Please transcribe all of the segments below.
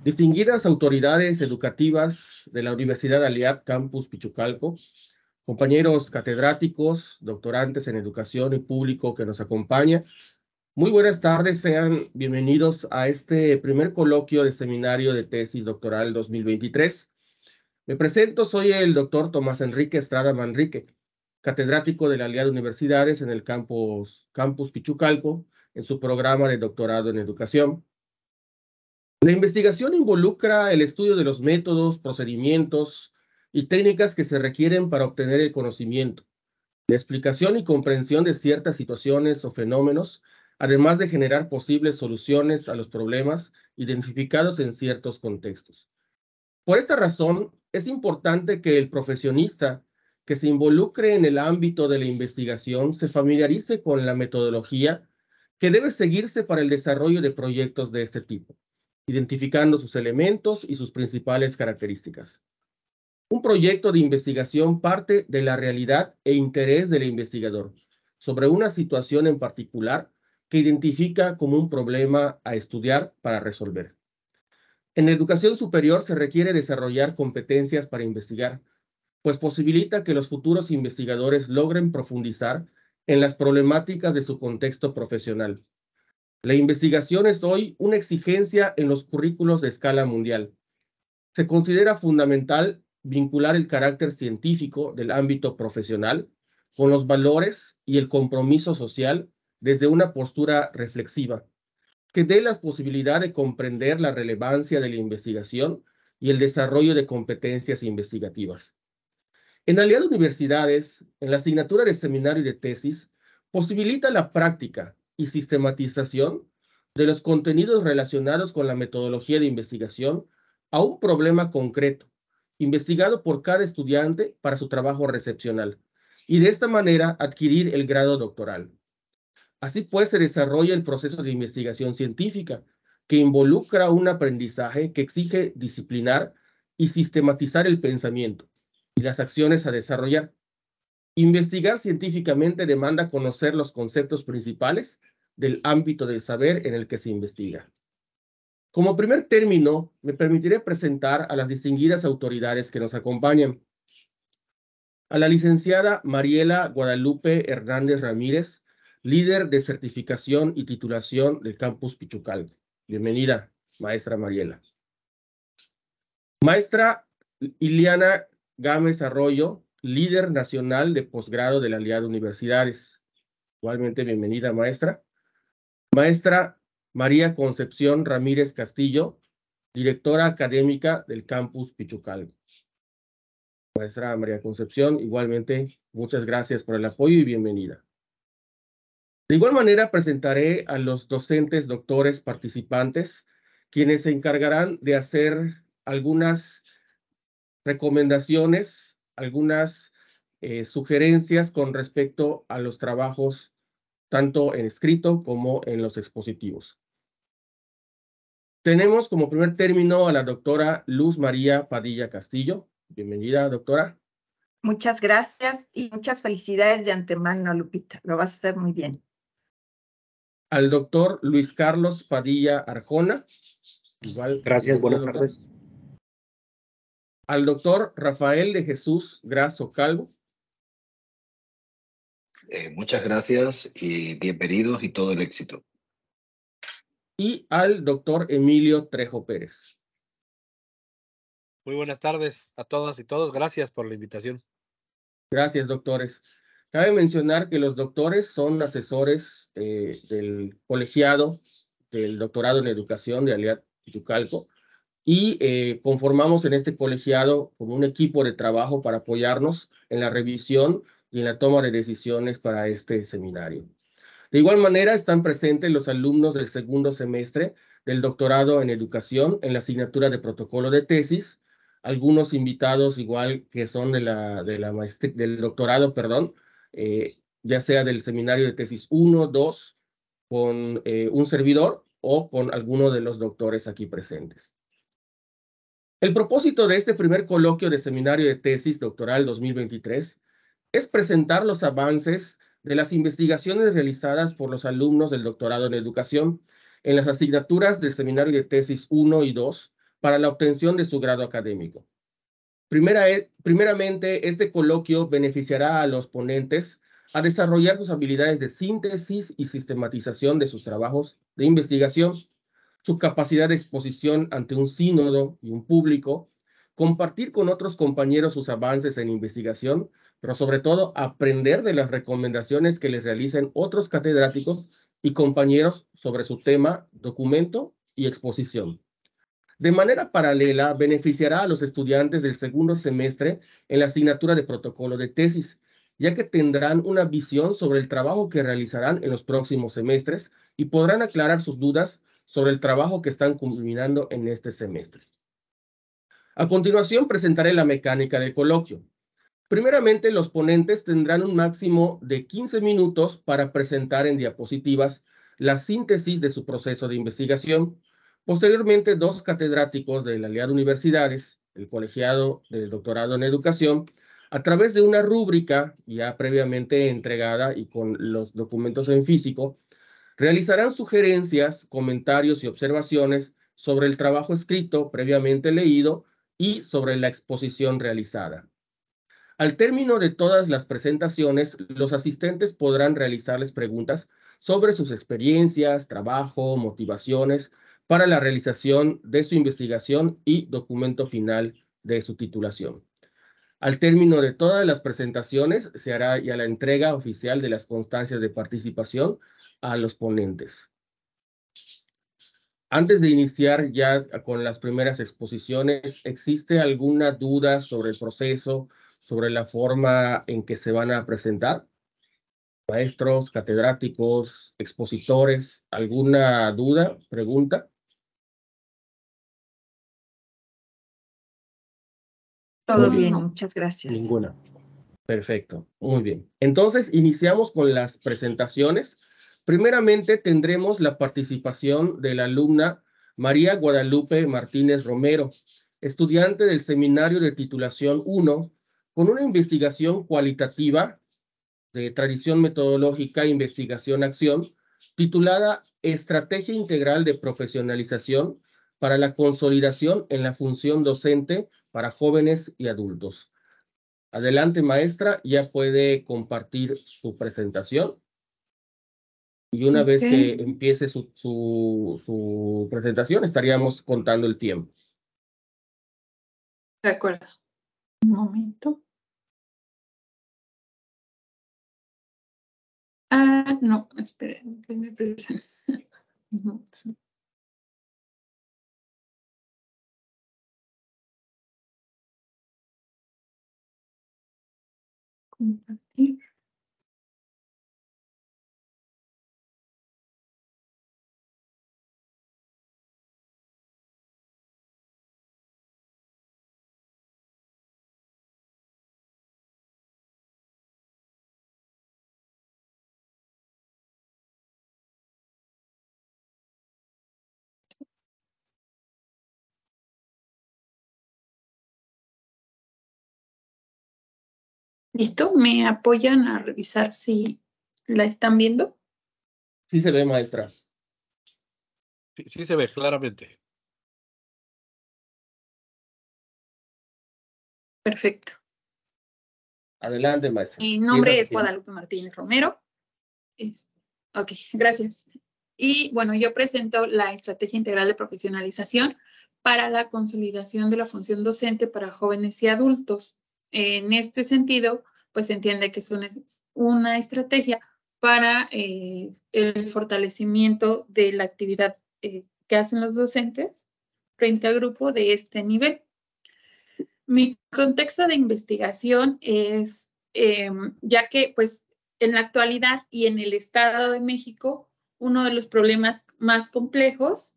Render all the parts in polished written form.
Distinguidas autoridades educativas de la Universidad Aliad Campus Pichucalco, compañeros catedráticos, doctorantes en educación y público que nos acompaña, muy buenas tardes, sean bienvenidos a este primer coloquio de seminario de tesis doctoral 2023. Me presento, soy el doctor Tomás Enrique Estrada Manrique, catedrático de la Aliad Universidades en el Campus Pichucalco, en su programa de doctorado en educación. La investigación involucra el estudio de los métodos, procedimientos y técnicas que se requieren para obtener el conocimiento, la explicación y comprensión de ciertas situaciones o fenómenos, además de generar posibles soluciones a los problemas identificados en ciertos contextos. Por esta razón, es importante que el profesionista que se involucre en el ámbito de la investigación se familiarice con la metodología que debe seguirse para el desarrollo de proyectos de este tipo, identificando sus elementos y sus principales características. Un proyecto de investigación parte de la realidad e interés del investigador sobre una situación en particular que identifica como un problema a estudiar para resolver. En educación superior se requiere desarrollar competencias para investigar, pues posibilita que los futuros investigadores logren profundizar en las problemáticas de su contexto profesional. La investigación es hoy una exigencia en los currículos de escala mundial. Se considera fundamental vincular el carácter científico del ámbito profesional con los valores y el compromiso social desde una postura reflexiva, que dé la posibilidad de comprender la relevancia de la investigación y el desarrollo de competencias investigativas. En Aliad Universidades, en la asignatura de seminario y de tesis, posibilita la práctica y sistematización de los contenidos relacionados con la metodología de investigación a un problema concreto, investigado por cada estudiante para su trabajo recepcional, y de esta manera adquirir el grado doctoral. Así pues, se desarrolla el proceso de investigación científica, que involucra un aprendizaje que exige disciplinar y sistematizar el pensamiento y las acciones a desarrollar. Investigar científicamente demanda conocer los conceptos principales del ámbito del saber en el que se investiga. Como primer término, me permitiré presentar a las distinguidas autoridades que nos acompañan. A la licenciada Mariela Guadalupe Hernández Ramírez, líder de certificación y titulación del Campus Pichucalco. Bienvenida, maestra Mariela. Maestra Iliana Gámez Arroyo, líder nacional de posgrado de la Aliad Universidades. Igualmente, bienvenida, maestra. Maestra María Concepción Ramírez Castillo, directora académica del Campus Pichucalco. Maestra María Concepción, igualmente, muchas gracias por el apoyo y bienvenida. De igual manera, presentaré a los docentes doctores participantes, quienes se encargarán de hacer algunas recomendaciones, algunas sugerencias con respecto a los trabajos, tanto en escrito como en los expositivos. Tenemos como primer término a la doctora Luz María Padilla Castillo. Bienvenida, doctora. Muchas gracias y muchas felicidades de antemano, Lupita. Lo vas a hacer muy bien. Al doctor Luis Carlos Padilla Arjona. Igual, gracias, buenas tardes. Al doctor Rafael de Jesús Grasso Calvo. Muchas gracias y bienvenidos y todo el éxito. Y al doctor Emilio Trejo Pérez. Muy buenas tardes a todas y todos. Gracias por la invitación. Gracias, doctores. Cabe mencionar que los doctores son asesores del colegiado del doctorado en educación de Aliad Pichucalco y conformamos en este colegiado como un equipo de trabajo para apoyarnos en la revisión y en la toma de decisiones para este seminario. De igual manera, están presentes los alumnos del segundo semestre del doctorado en educación en la asignatura de protocolo de tesis, algunos invitados igual que son del doctorado, perdón, ya sea del seminario de tesis 1, 2, con un servidor o con alguno de los doctores aquí presentes. El propósito de este primer coloquio de seminario de tesis doctoral 2023 es presentar los avances de las investigaciones realizadas por los alumnos del doctorado en educación en las asignaturas del seminario de tesis 1 y 2 para la obtención de su grado académico. Primeramente, este coloquio beneficiará a los ponentes a desarrollar sus habilidades de síntesis y sistematización de sus trabajos de investigación, su capacidad de exposición ante un sínodo y un público, compartir con otros compañeros sus avances en investigación, pero sobre todo aprender de las recomendaciones que les realicen otros catedráticos y compañeros sobre su tema, documento y exposición. De manera paralela, beneficiará a los estudiantes del segundo semestre en la asignatura de protocolo de tesis, ya que tendrán una visión sobre el trabajo que realizarán en los próximos semestres y podrán aclarar sus dudas sobre el trabajo que están culminando en este semestre. A continuación, presentaré la mecánica del coloquio. Primeramente, los ponentes tendrán un máximo de 15 minutos para presentar en diapositivas la síntesis de su proceso de investigación. Posteriormente, dos catedráticos de la Alianza Universidades, el colegiado del doctorado en educación, a través de una rúbrica ya previamente entregada y con los documentos en físico, realizarán sugerencias, comentarios y observaciones sobre el trabajo escrito previamente leído y sobre la exposición realizada. Al término de todas las presentaciones, los asistentes podrán realizarles preguntas sobre sus experiencias, trabajo, motivaciones para la realización de su investigación y documento final de su titulación. Al término de todas las presentaciones, se hará ya la entrega oficial de las constancias de participación a los ponentes. Antes de iniciar ya con las primeras exposiciones, ¿existe alguna duda sobre el proceso, sobre la forma en que se van a presentar? Maestros, catedráticos, expositores, ¿alguna duda, pregunta? Todo Muy bien, bien. muchas gracias. Ninguna. Perfecto, muy bien. Entonces, iniciamos con las presentaciones. Primeramente, tendremos la participación de la alumna María Guadalupe Martínez Romero, estudiante del Seminario de Titulación 1, con una investigación cualitativa de tradición metodológica, investigación, acción, titulada Estrategia Integral de Profesionalización para la Consolidación en la Función Docente para Jóvenes y Adultos. Adelante, maestra, ya puede compartir su presentación. Y una vez que empiece su presentación, estaríamos contando el tiempo. De acuerdo. Un momento. No, esperen, que me presente. No, sí. Compartir. ¿Listo? ¿Me apoyan a revisar si la están viendo? Sí se ve, maestra. Sí se ve claramente. Perfecto. Adelante, maestra. Mi nombre Empieza es su tiempo. Guadalupe Martínez Romero. Ok, gracias. Y bueno, yo presento la Estrategia Integral de Profesionalización para la consolidación de la función docente para jóvenes y adultos. En este sentido, pues se entiende que es una estrategia para el fortalecimiento de la actividad que hacen los docentes frente al grupo de este nivel. Mi contexto de investigación es, ya que pues en la actualidad y en el Estado de México, uno de los problemas más complejos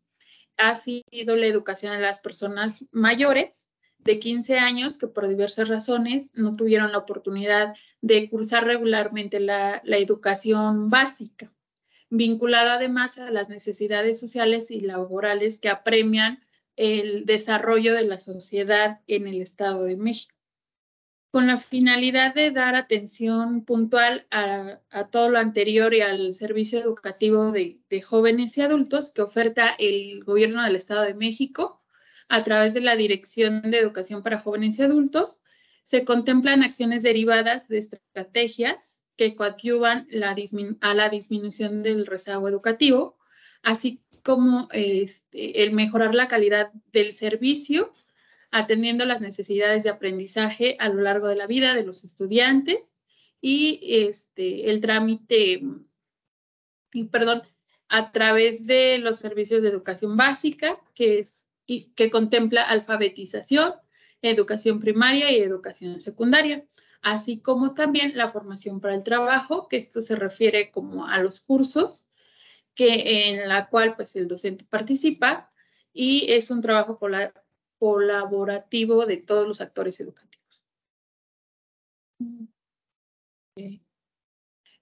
ha sido la educación a las personas mayores de 15 años que por diversas razones no tuvieron la oportunidad de cursar regularmente la educación básica, vinculada además a las necesidades sociales y laborales que apremian el desarrollo de la sociedad en el Estado de México. Con la finalidad de dar atención puntual a todo lo anterior y al servicio educativo de jóvenes y adultos que oferta el Gobierno del Estado de México, a través de la Dirección de Educación para Jóvenes y Adultos, se contemplan acciones derivadas de estrategias que coadyuvan a la disminución del rezago educativo, así como el mejorar la calidad del servicio, atendiendo las necesidades de aprendizaje a lo largo de la vida de los estudiantes y el trámite, a través de los servicios de educación básica, que contempla alfabetización, educación primaria y educación secundaria, así como también la formación para el trabajo, que esto se refiere como a los cursos en la cual pues el docente participa y es un trabajo colaborativo de todos los actores educativos. Okay.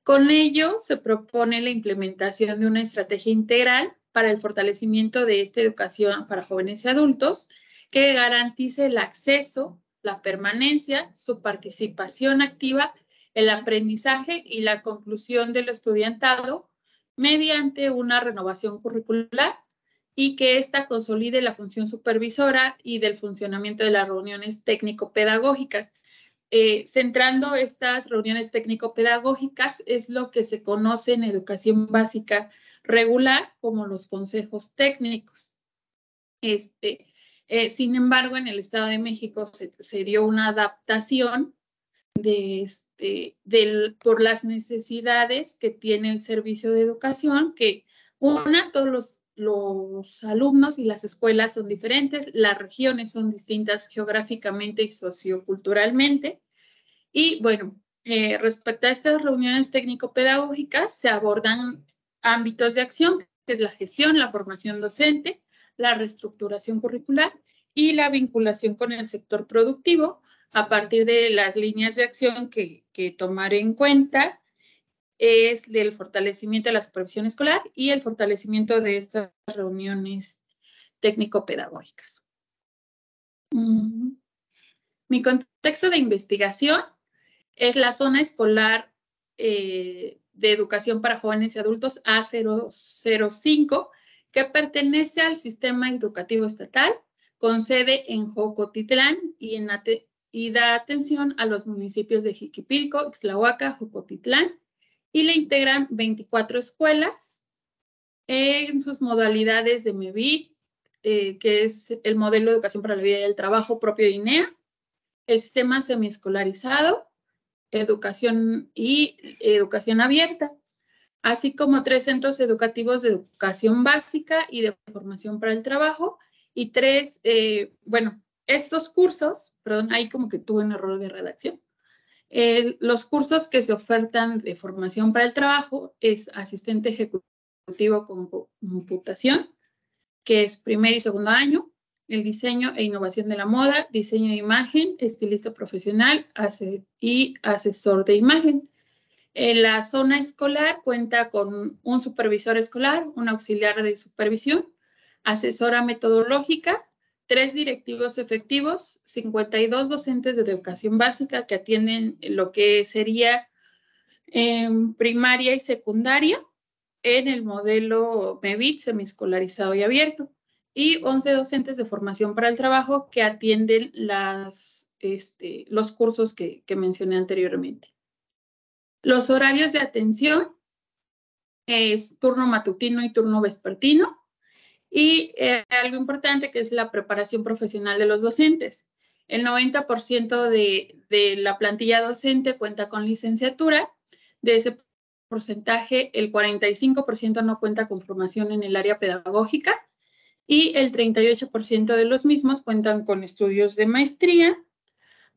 Con ello se propone la implementación de una estrategia integral para el fortalecimiento de esta educación para jóvenes y adultos que garantice el acceso, la permanencia, su participación activa, el aprendizaje y la conclusión del estudiantado mediante una renovación curricular y que ésta consolide la función supervisora y del funcionamiento de las reuniones técnico-pedagógicas. Centrando estas reuniones técnico-pedagógicas es lo que se conoce en educación básica regular como los consejos técnicos. Sin embargo, en el Estado de México se dio una adaptación por las necesidades que tiene el servicio de educación, que todos los alumnos y las escuelas son diferentes, las regiones son distintas geográficamente y socioculturalmente. Y bueno, respecto a estas reuniones técnico-pedagógicas, se abordan ámbitos de acción, que es la gestión, la formación docente, la reestructuración curricular y la vinculación con el sector productivo, a partir de las líneas de acción que tomar en cuenta es del fortalecimiento de la supervisión escolar y el fortalecimiento de estas reuniones técnico-pedagógicas. Mi contexto de investigación es la zona escolar de educación para jóvenes y adultos A005, que pertenece al sistema educativo estatal, con sede en Jocotitlán y da atención a los municipios de Jiquipilco, Ixtlahuaca, Jocotitlán, y le integran 24 escuelas en sus modalidades de MEVIT, que es el modelo de educación para la vida y el trabajo propio de INEA, el sistema semiescolarizado, educación abierta, así como 3 centros educativos de educación básica y de formación para el trabajo, y 3, estos cursos, ahí como que tuve un error de redacción. Los cursos que se ofertan de formación para el trabajo es asistente ejecutivo con computación, que es primer y segundo año, el diseño e innovación de la moda, diseño de imagen, estilista profesional y asesor de imagen. La zona escolar cuenta con un supervisor escolar, un auxiliar de supervisión, asesora metodológica, 3 directivos efectivos, 52 docentes de educación básica que atienden lo que sería primaria y secundaria en el modelo MEVIT, semiescolarizado y abierto, y 11 docentes de formación para el trabajo que atienden los cursos que mencioné anteriormente. Los horarios de atención es turno matutino y turno vespertino, y algo importante que es la preparación profesional de los docentes. El 90% de la plantilla docente cuenta con licenciatura. De ese porcentaje, el 45% no cuenta con formación en el área pedagógica y el 38% de los mismos cuentan con estudios de maestría.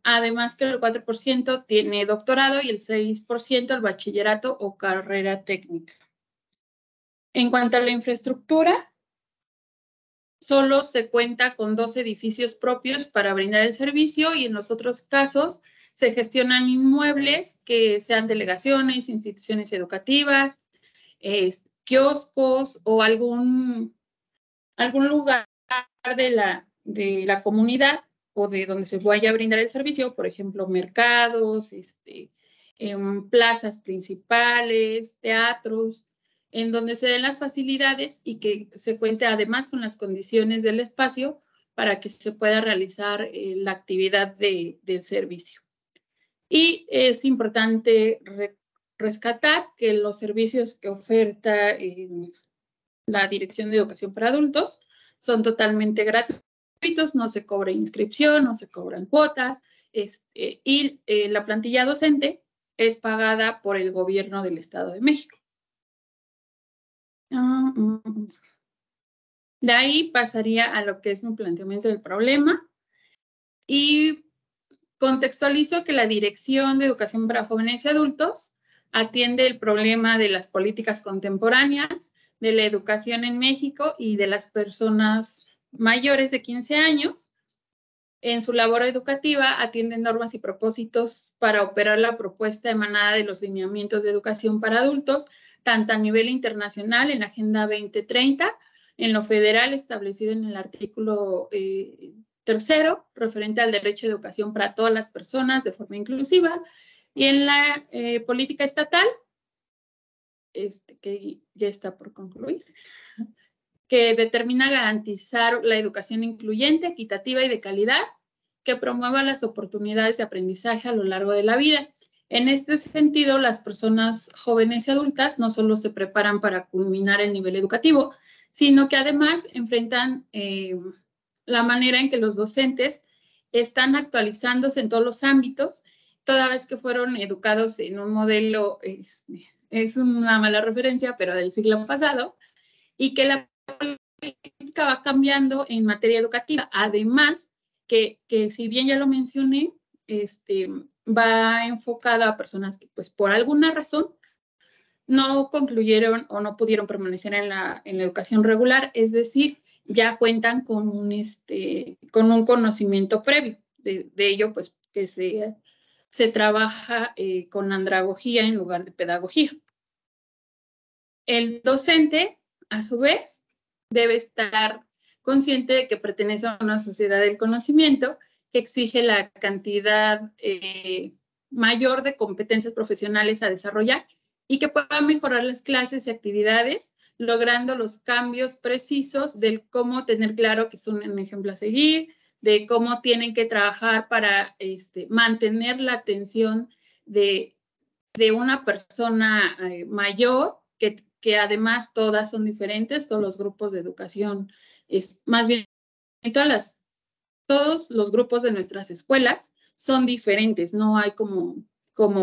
Además que el 4% tiene doctorado y el 6% el bachillerato o carrera técnica. En cuanto a la infraestructura, solo se cuenta con 2 edificios propios para brindar el servicio y en los otros casos se gestionan inmuebles que sean delegaciones, instituciones educativas, kioscos o algún lugar de la comunidad o de donde se vaya a brindar el servicio, por ejemplo, mercados, plazas principales, teatros, en donde se den las facilidades y que se cuente además con las condiciones del espacio para que se pueda realizar la actividad del servicio. Y es importante rescatar que los servicios que oferta la Dirección de Educación para Adultos son totalmente gratuitos, no se cobra inscripción, no se cobran cuotas, y la plantilla docente es pagada por el gobierno del Estado de México. De ahí pasaría a lo que es un planteamiento del problema y contextualizo que la Dirección de Educación para Jóvenes y Adultos atiende el problema de las políticas contemporáneas, de la educación en México y de las personas mayores de 15 años. En su labor educativa atiende normas y propósitos para operar la propuesta emanada de los lineamientos de educación para adultos, tanto a nivel internacional en la Agenda 2030, en lo federal establecido en el artículo 3º, referente al derecho a educación para todas las personas de forma inclusiva, y en la política estatal, que ya está por concluir, que determina garantizar la educación incluyente, equitativa y de calidad, que promueva las oportunidades de aprendizaje a lo largo de la vida. En este sentido, las personas jóvenes y adultas no solo se preparan para culminar el nivel educativo, sino que además enfrentan la manera en que los docentes están actualizándose en todos los ámbitos, toda vez que fueron educados en un modelo, es una mala referencia, pero del siglo pasado, y que la política va cambiando en materia educativa. Además, que si bien ya lo mencioné, va enfocado a personas que, pues, por alguna razón, no concluyeron o no pudieron permanecer en la educación regular, es decir, ya cuentan con un conocimiento previo. De ello, pues, que se trabaja con andragogía en lugar de pedagogía. El docente, a su vez, debe estar consciente de que pertenece a una sociedad del conocimiento que exige la cantidad mayor de competencias profesionales a desarrollar y que pueda mejorar las clases y actividades, logrando los cambios precisos del cómo tener claro que son un ejemplo a seguir, de cómo tienen que trabajar para mantener la atención de una persona mayor, que además todas son diferentes, todos los grupos de educación, más bien todos los grupos de nuestras escuelas son diferentes, no hay como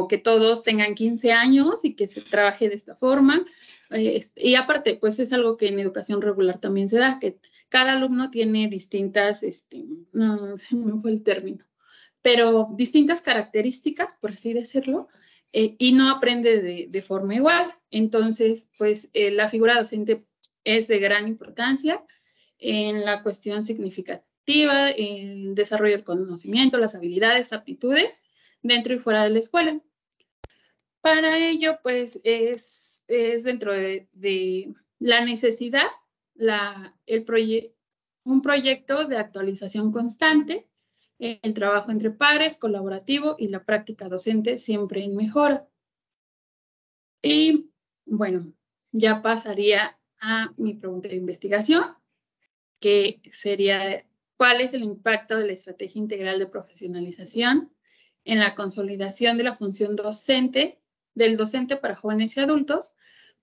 que todos tengan 15 años y que se trabaje de esta forma. Y aparte, pues es algo que en educación regular también se da, que cada alumno tiene distintas, no se me fue el término, pero distintas características, por así decirlo, y no aprende de forma igual. Entonces, pues la figura docente es de gran importancia en la cuestión significativa, el desarrollo del conocimiento, las habilidades, aptitudes, dentro y fuera de la escuela. Para ello, pues, es dentro de la necesidad, un proyecto de actualización constante, el trabajo entre pares, colaborativo y la práctica docente siempre en mejora. Y, bueno, ya pasaría a mi pregunta de investigación, que sería, ¿cuál es el impacto de la estrategia integral de profesionalización en la consolidación de la función docente, del docente para jóvenes y adultos,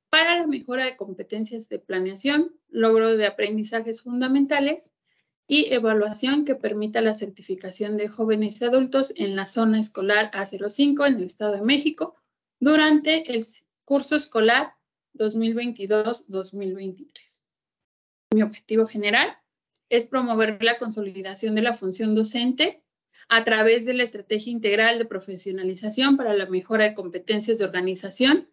para la mejora de competencias de planeación, logro de aprendizajes fundamentales y evaluación que permita la certificación de jóvenes y adultos en la zona escolar A05 en el Estado de México durante el curso escolar 2022-2023? Mi objetivo general es promover la consolidación de la función docente a través de la estrategia integral de profesionalización para la mejora de competencias de organización,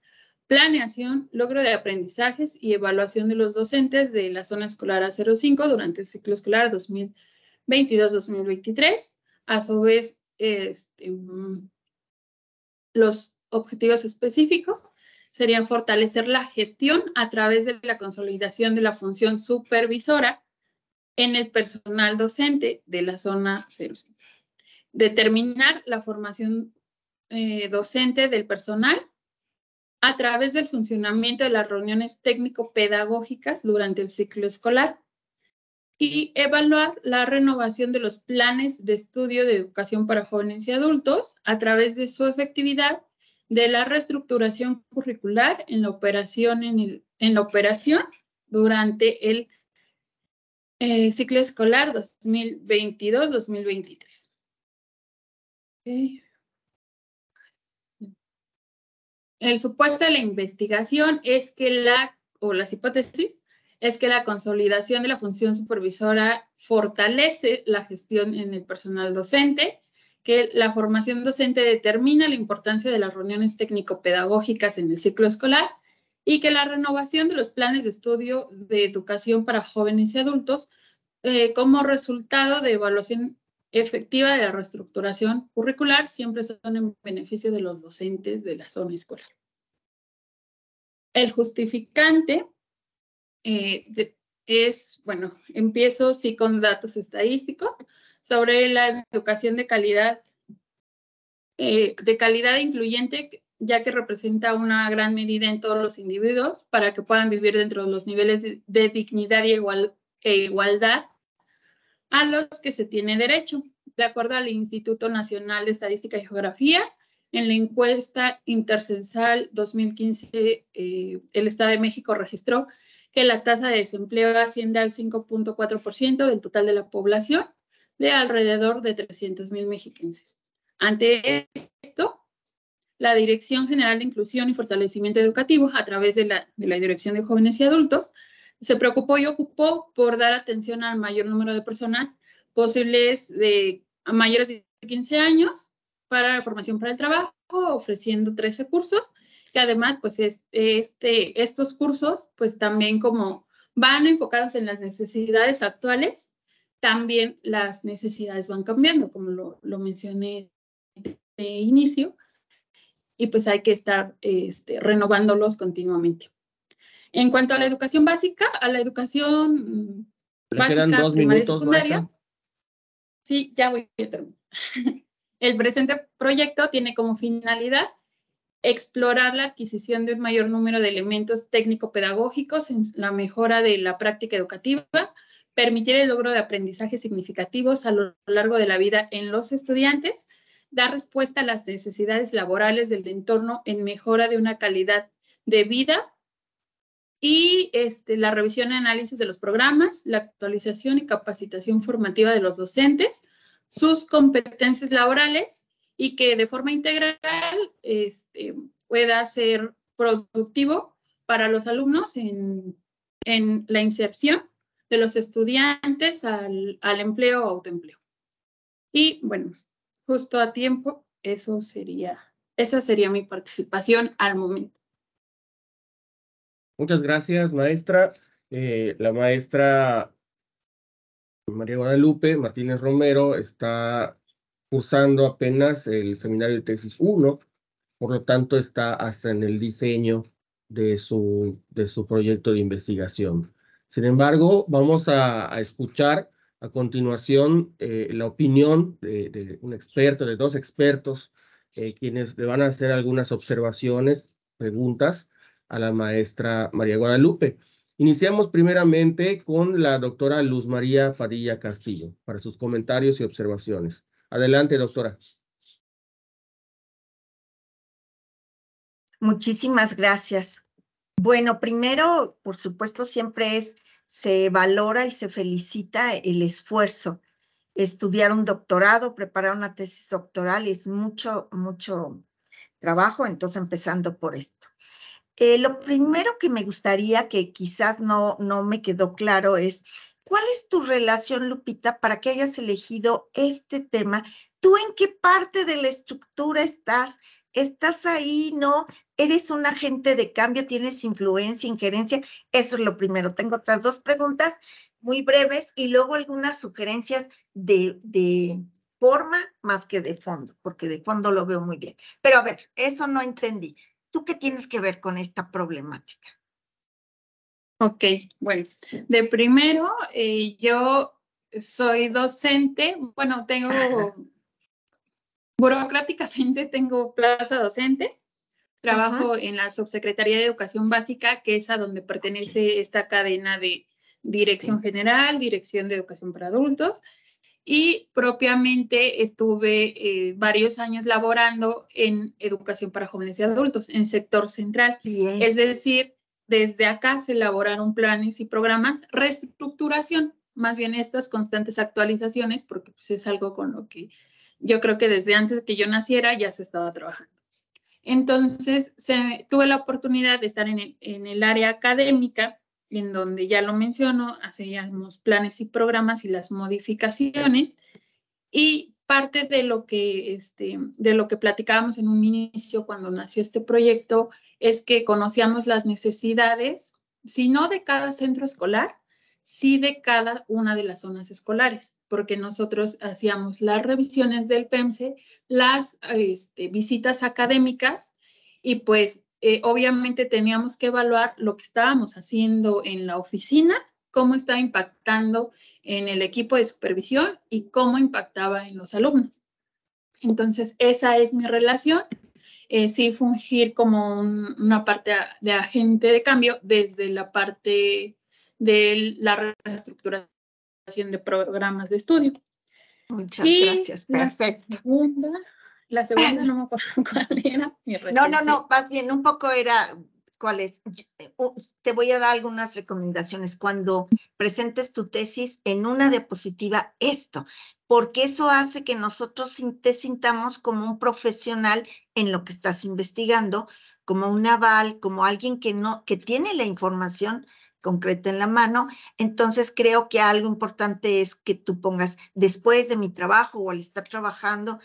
planeación, logro de aprendizajes y evaluación de los docentes de la zona escolar A05 durante el ciclo escolar 2022-2023. A su vez, los objetivos específicos serían fortalecer la gestión a través de la consolidación de la función supervisora en el personal docente de la zona 05. Determinar la formación docente del personal a través del funcionamiento de las reuniones técnico-pedagógicas durante el ciclo escolar y evaluar la renovación de los planes de estudio de educación para jóvenes y adultos a través de su efectividad, de la reestructuración curricular en la operación, durante el ciclo escolar 2022-2023. Okay. El supuesto de la investigación es que las hipótesis es que la consolidación de la función supervisora fortalece la gestión en el personal docente, que la formación docente determina la importancia de las reuniones técnico-pedagógicas en el ciclo escolar y que la renovación de los planes de estudio de educación para jóvenes y adultos como resultado de evaluación efectiva de la reestructuración curricular siempre son en beneficio de los docentes de la zona escolar. El justificante empiezo sí con datos estadísticos sobre la educación de calidad incluyente, ya que representa una gran medida en todos los individuos para que puedan vivir dentro de los niveles de dignidad y igualdad a los que se tiene derecho. De acuerdo al Instituto Nacional de Estadística y Geografía, en la encuesta intercensal 2015, el Estado de México registró que la tasa de desempleo asciende al 5.4% del total de la población, de alrededor de 300,000 mexiquenses. Ante esto, la Dirección General de Inclusión y Fortalecimiento Educativo, a través de la Dirección de Jóvenes y Adultos, se preocupó y ocupó por dar atención al mayor número de personas posibles a mayores de 15 años para la formación para el trabajo, ofreciendo 13 cursos, que además, pues, estos cursos, pues, también como van enfocados en las necesidades actuales, también las necesidades van cambiando, como lo mencioné de inicio, y pues hay que estar renovándolos continuamente. En cuanto a la educación básica, a la educación básica, primaria y secundaria. Maestra. Sí, ya voy a terminar. El presente proyecto tiene como finalidad explorar la adquisición de un mayor número de elementos técnico-pedagógicos en la mejora de la práctica educativa, permitir el logro de aprendizajes significativos a lo largo de la vida en los estudiantes, dar respuesta a las necesidades laborales del entorno en mejora de una calidad de vida y la revisión y análisis de los programas, la actualización y capacitación formativa de los docentes, sus competencias laborales y que de forma integral pueda ser productivo para los alumnos en la inserción de los estudiantes al empleo o autoempleo. Y bueno, justo a tiempo, esa sería mi participación al momento. Muchas gracias, maestra. La maestra María Guadalupe Martínez Romero está cursando apenas el seminario de tesis 1, por lo tanto está hasta en el diseño de su proyecto de investigación. Sin embargo, vamos a escuchar a continuación la opinión de un experto, de dos expertos, quienes le van a hacer algunas observaciones, preguntas a la maestra María Guadalupe. Iniciamos primeramente con la doctora Luz María Padilla Castillo para sus comentarios y observaciones. Adelante, doctora. Muchísimas gracias. Bueno, primero, por supuesto, siempre se valora y se felicita el esfuerzo. Estudiar un doctorado, preparar una tesis doctoral es mucho, mucho trabajo, entonces empezando por esto. Lo primero que me gustaría, que quizás no me quedó claro, es ¿cuál es tu relación, Lupita, para que hayas elegido este tema? ¿Tú en qué parte de la estructura estás? ¿Estás ahí, no? ¿Eres un agente de cambio? ¿Tienes influencia, injerencia? Eso es lo primero. Tengo otras dos preguntas muy breves y luego algunas sugerencias de forma más que de fondo, porque de fondo lo veo muy bien. Pero a ver, eso no entendí. ¿Tú qué tienes que ver con esta problemática? Ok, bueno, de primero, yo soy docente, bueno, burocráticamente tengo plaza docente, trabajo en la Subsecretaría de Educación Básica, que es a donde pertenece esta cadena de Dirección General, Dirección de Educación para Adultos, y propiamente estuve varios años laborando en Educación para Jóvenes y Adultos, en sector central. Bien. Es decir, desde acá se elaboraron planes y programas, reestructuración, más bien estas constantes actualizaciones, porque pues, es algo con lo que yo creo que desde antes que yo naciera ya se estaba trabajando. Entonces, tuve la oportunidad de estar en el área académica, en donde ya lo menciono, hacíamos planes y programas y las modificaciones, y parte de lo que platicábamos en un inicio cuando nació este proyecto es que conocíamos las necesidades, si no de cada centro escolar, sí de cada una de las zonas escolares, porque nosotros hacíamos las revisiones del PEMSE, las visitas académicas, y pues obviamente teníamos que evaluar lo que estábamos haciendo en la oficina, cómo está impactando en el equipo de supervisión y cómo impactaba en los alumnos. Entonces, esa es mi relación. Sí, fungir como una parte de agente de cambio desde la parte de la reestructuración de programas de estudio. Muchas gracias. Perfecto. La segunda no me acuerdo cuál era mi retención. No, más bien un poco era, ¿cuál es? Te voy a dar algunas recomendaciones. Cuando presentes tu tesis en una diapositiva, esto, porque eso hace que nosotros te sintamos como un profesional en lo que estás investigando, como un aval, como alguien que tiene la información concreta en la mano. Entonces creo que algo importante es que tú pongas, después de mi trabajo o al estar trabajando,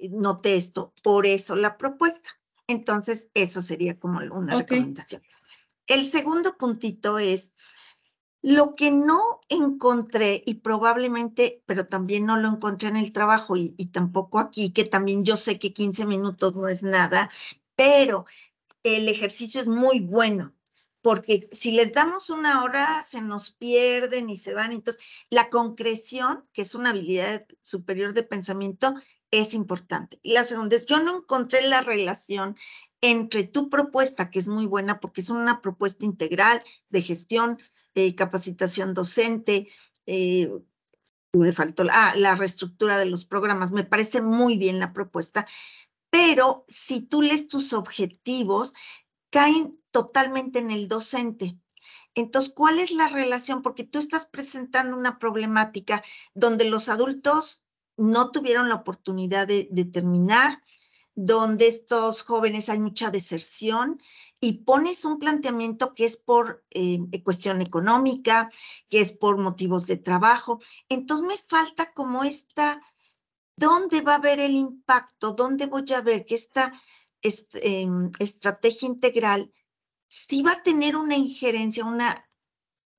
noté esto, por eso la propuesta. Entonces eso sería como una recomendación. El segundo puntito es lo que no encontré, y probablemente, pero también no lo encontré en el trabajo y tampoco aquí, que también yo sé que 15 minutos no es nada, pero el ejercicio es muy bueno, porque si les damos una hora se nos pierden y se van. Entonces, la concreción, que es una habilidad superior de pensamiento, es importante. Y la segunda es, yo no encontré la relación entre tu propuesta, que es muy buena porque es una propuesta integral de gestión, capacitación docente, me faltó la reestructura de los programas. Me parece muy bien la propuesta, pero si tú lees tus objetivos, caen totalmente en el docente. Entonces, ¿cuál es la relación? Porque tú estás presentando una problemática donde los adultos no tuvieron la oportunidad de terminar, donde estos jóvenes hay mucha deserción, y pones un planteamiento que es por cuestión económica, que es por motivos de trabajo. Entonces, me falta como ¿dónde va a haber el impacto? ¿Dónde voy a ver que esta estrategia integral sí va a tener una injerencia,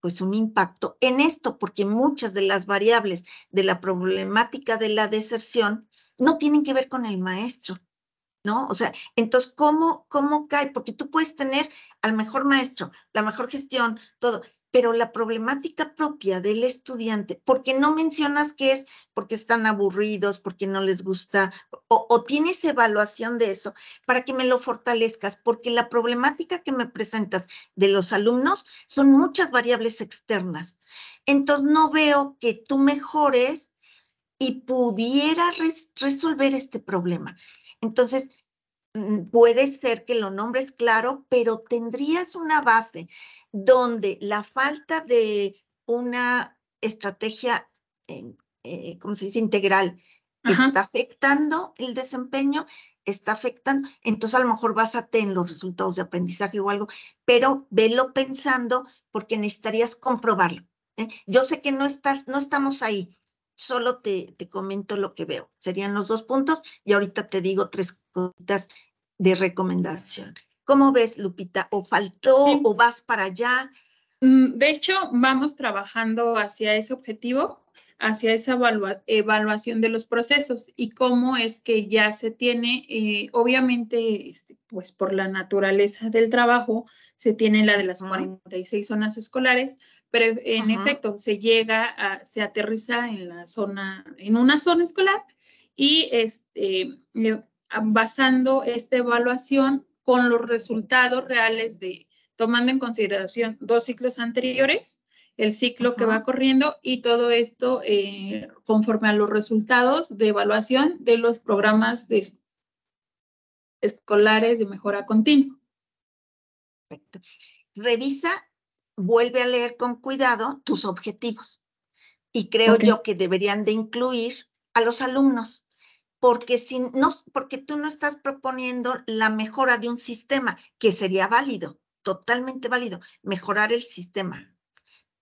pues un impacto en esto? Porque muchas de las variables de la problemática de la deserción no tienen que ver con el maestro, ¿no? O sea, entonces, ¿cómo cae? Porque tú puedes tener al mejor maestro, la mejor gestión, todo, pero la problemática propia del estudiante, porque no mencionas que es porque están aburridos, porque no les gusta, o tienes evaluación de eso para que me lo fortalezcas, porque la problemática que me presentas de los alumnos son muchas variables externas. Entonces, no veo que tú mejores y pudiera resolver este problema. Entonces, puede ser que lo nombres claro, pero tendrías una base donde la falta de una estrategia, ¿cómo se dice?, integral, está afectando el desempeño, está afectando, entonces a lo mejor básate en los resultados de aprendizaje o algo, pero velo pensando porque necesitarías comprobarlo. Yo sé que no estamos ahí, solo te comento lo que veo. Serían los 2 puntos y ahorita te digo 3 cositas de recomendación. ¿Cómo ves, Lupita? ¿O faltó o vas para allá? De hecho, vamos trabajando hacia ese objetivo, hacia esa evaluación de los procesos y cómo es que ya se tiene, obviamente, pues por la naturaleza del trabajo, se tiene la de las 46 zonas escolares, pero en efecto se aterriza en una zona escolar y basando esta evaluación con los resultados reales tomando en consideración 2 ciclos anteriores, el ciclo que Ajá. va corriendo y todo esto conforme a los resultados de evaluación de los programas escolares de mejora continua. Perfecto. Revisa, vuelve a leer con cuidado tus objetivos. Y creo Ok. yo que deberían de incluir a los alumnos, porque porque tú no estás proponiendo la mejora de un sistema, que sería válido, totalmente válido, mejorar el sistema.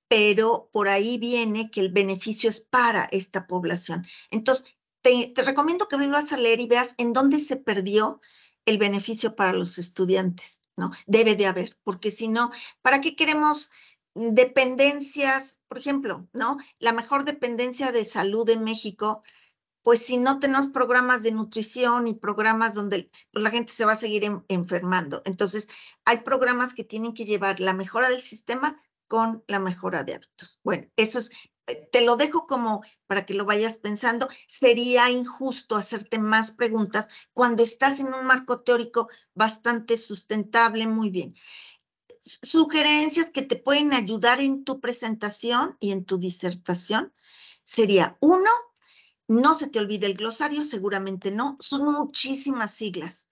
Pero por ahí viene que el beneficio es para esta población. Entonces, te recomiendo que vuelvas a leer y veas en dónde se perdió el beneficio para los estudiantes, ¿no? Debe de haber, porque si no, ¿para qué queremos dependencias? Por ejemplo, ¿no? La mejor dependencia de salud en México, pues si no tenemos programas de nutrición y programas donde pues, la gente se va a seguir enfermando. Entonces, hay programas que tienen que llevar la mejora del sistema con la mejora de hábitos. Bueno, eso es, te lo dejo como para que lo vayas pensando. Sería injusto hacerte más preguntas cuando estás en un marco teórico bastante sustentable, muy bien. Sugerencias que te pueden ayudar en tu presentación y en tu disertación sería, uno, no se te olvide el glosario, seguramente no, son muchísimas siglas.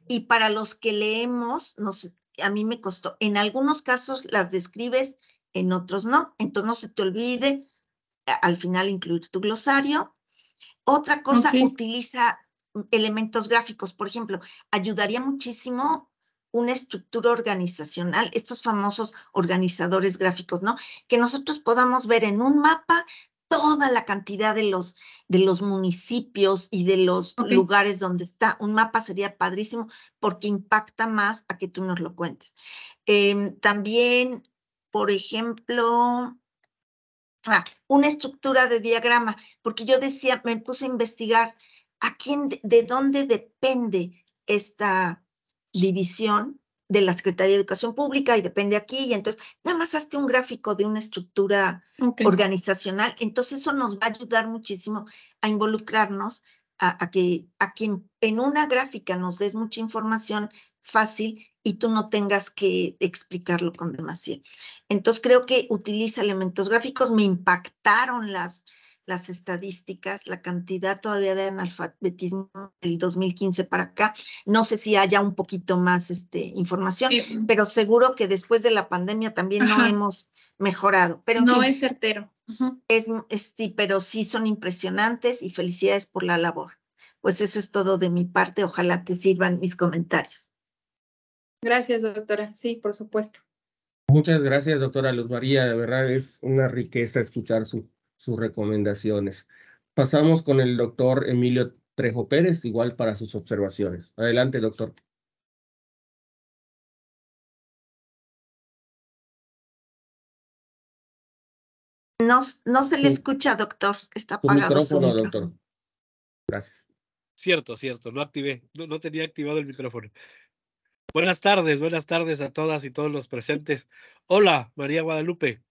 Y para los que leemos, a mí me costó, en algunos casos las describes, en otros no, entonces no se te olvide al final incluir tu glosario. Otra cosa, Ok. utiliza elementos gráficos, por ejemplo, ayudaría muchísimo una estructura organizacional, estos famosos organizadores gráficos, ¿no? Que nosotros podamos ver en un mapa toda la cantidad de los municipios y de los Ok. lugares donde está. Un mapa sería padrísimo porque impacta más a que tú nos lo cuentes. También, por ejemplo, una estructura de diagrama, porque yo decía, me puse a investigar de dónde depende esta división de la Secretaría de Educación Pública y depende aquí, y entonces nada más hazte un gráfico de una estructura Ok. organizacional, entonces eso nos va a ayudar muchísimo a involucrarnos, a que en una gráfica nos des mucha información fácil y tú no tengas que explicarlo con demasía. Entonces creo que utiliza elementos gráficos, me impactaron las estadísticas, la cantidad todavía de analfabetismo del 2015 para acá. No sé si haya un poquito más información, Sí. pero seguro que después de la pandemia también no Ajá. hemos mejorado. Pero en No fin, es certero. Ajá. sí, pero sí son impresionantes y felicidades por la labor. Pues eso es todo de mi parte. Ojalá te sirvan mis comentarios. Gracias, doctora. Sí, por supuesto. Muchas gracias, doctora Luz María. De verdad es una riqueza escuchar sus recomendaciones. Pasamos con el doctor Emilio Trejo Pérez, igual para sus observaciones. Adelante, doctor. No se le escucha, doctor. Está Su apagado su micrófono, micrófono. doctor. Gracias. Cierto, no activé, no tenía activado el micrófono. Buenas tardes a todas y todos los presentes. Hola, María Guadalupe.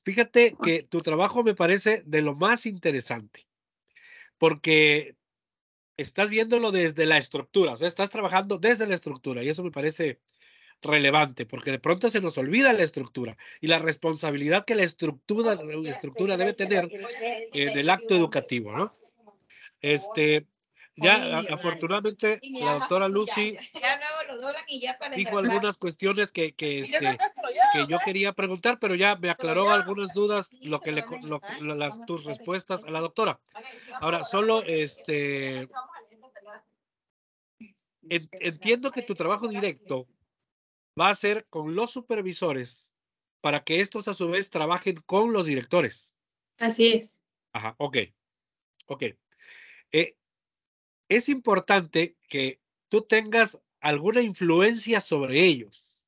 Fíjate que tu trabajo me parece de lo más interesante, porque estás viéndolo desde la estructura, o sea, estás trabajando desde la estructura y eso me parece relevante, porque de pronto se nos olvida la estructura y la responsabilidad que la estructura debe tener en el acto educativo, ¿no? Ya afortunadamente la doctora Lucy dijo algunas cuestiones que yo quería preguntar, pero ya me aclaró algunas dudas tus respuestas a la doctora. Ahora, solo entiendo que tu trabajo directo va a ser con los supervisores para que estos a su vez trabajen con los directores. Así es. Ajá, ok. Es importante que tú tengas alguna influencia sobre ellos,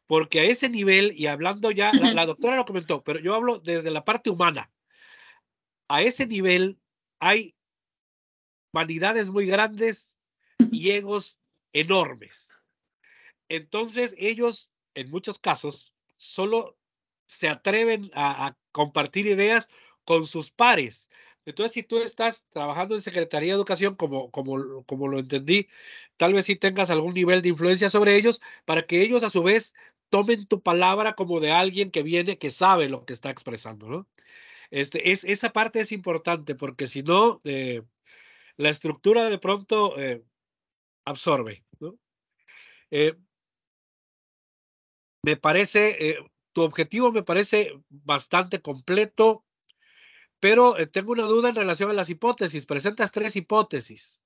porque a ese nivel, y hablando ya, la doctora lo comentó, pero yo hablo desde la parte humana. A ese nivel hay vanidades muy grandes y egos enormes. Entonces ellos, en muchos casos, solo se atreven a compartir ideas con sus pares. Entonces, si tú estás trabajando en Secretaría de Educación, como lo entendí, tal vez sí tengas algún nivel de influencia sobre ellos para que ellos a su vez tomen tu palabra como de alguien que viene, que sabe lo que está expresando, ¿no? Esa parte es importante porque si no, la estructura de pronto absorbe, ¿no? Me parece, tu objetivo me parece bastante completo, pero tengo una duda en relación a las hipótesis. Presentas 3 hipótesis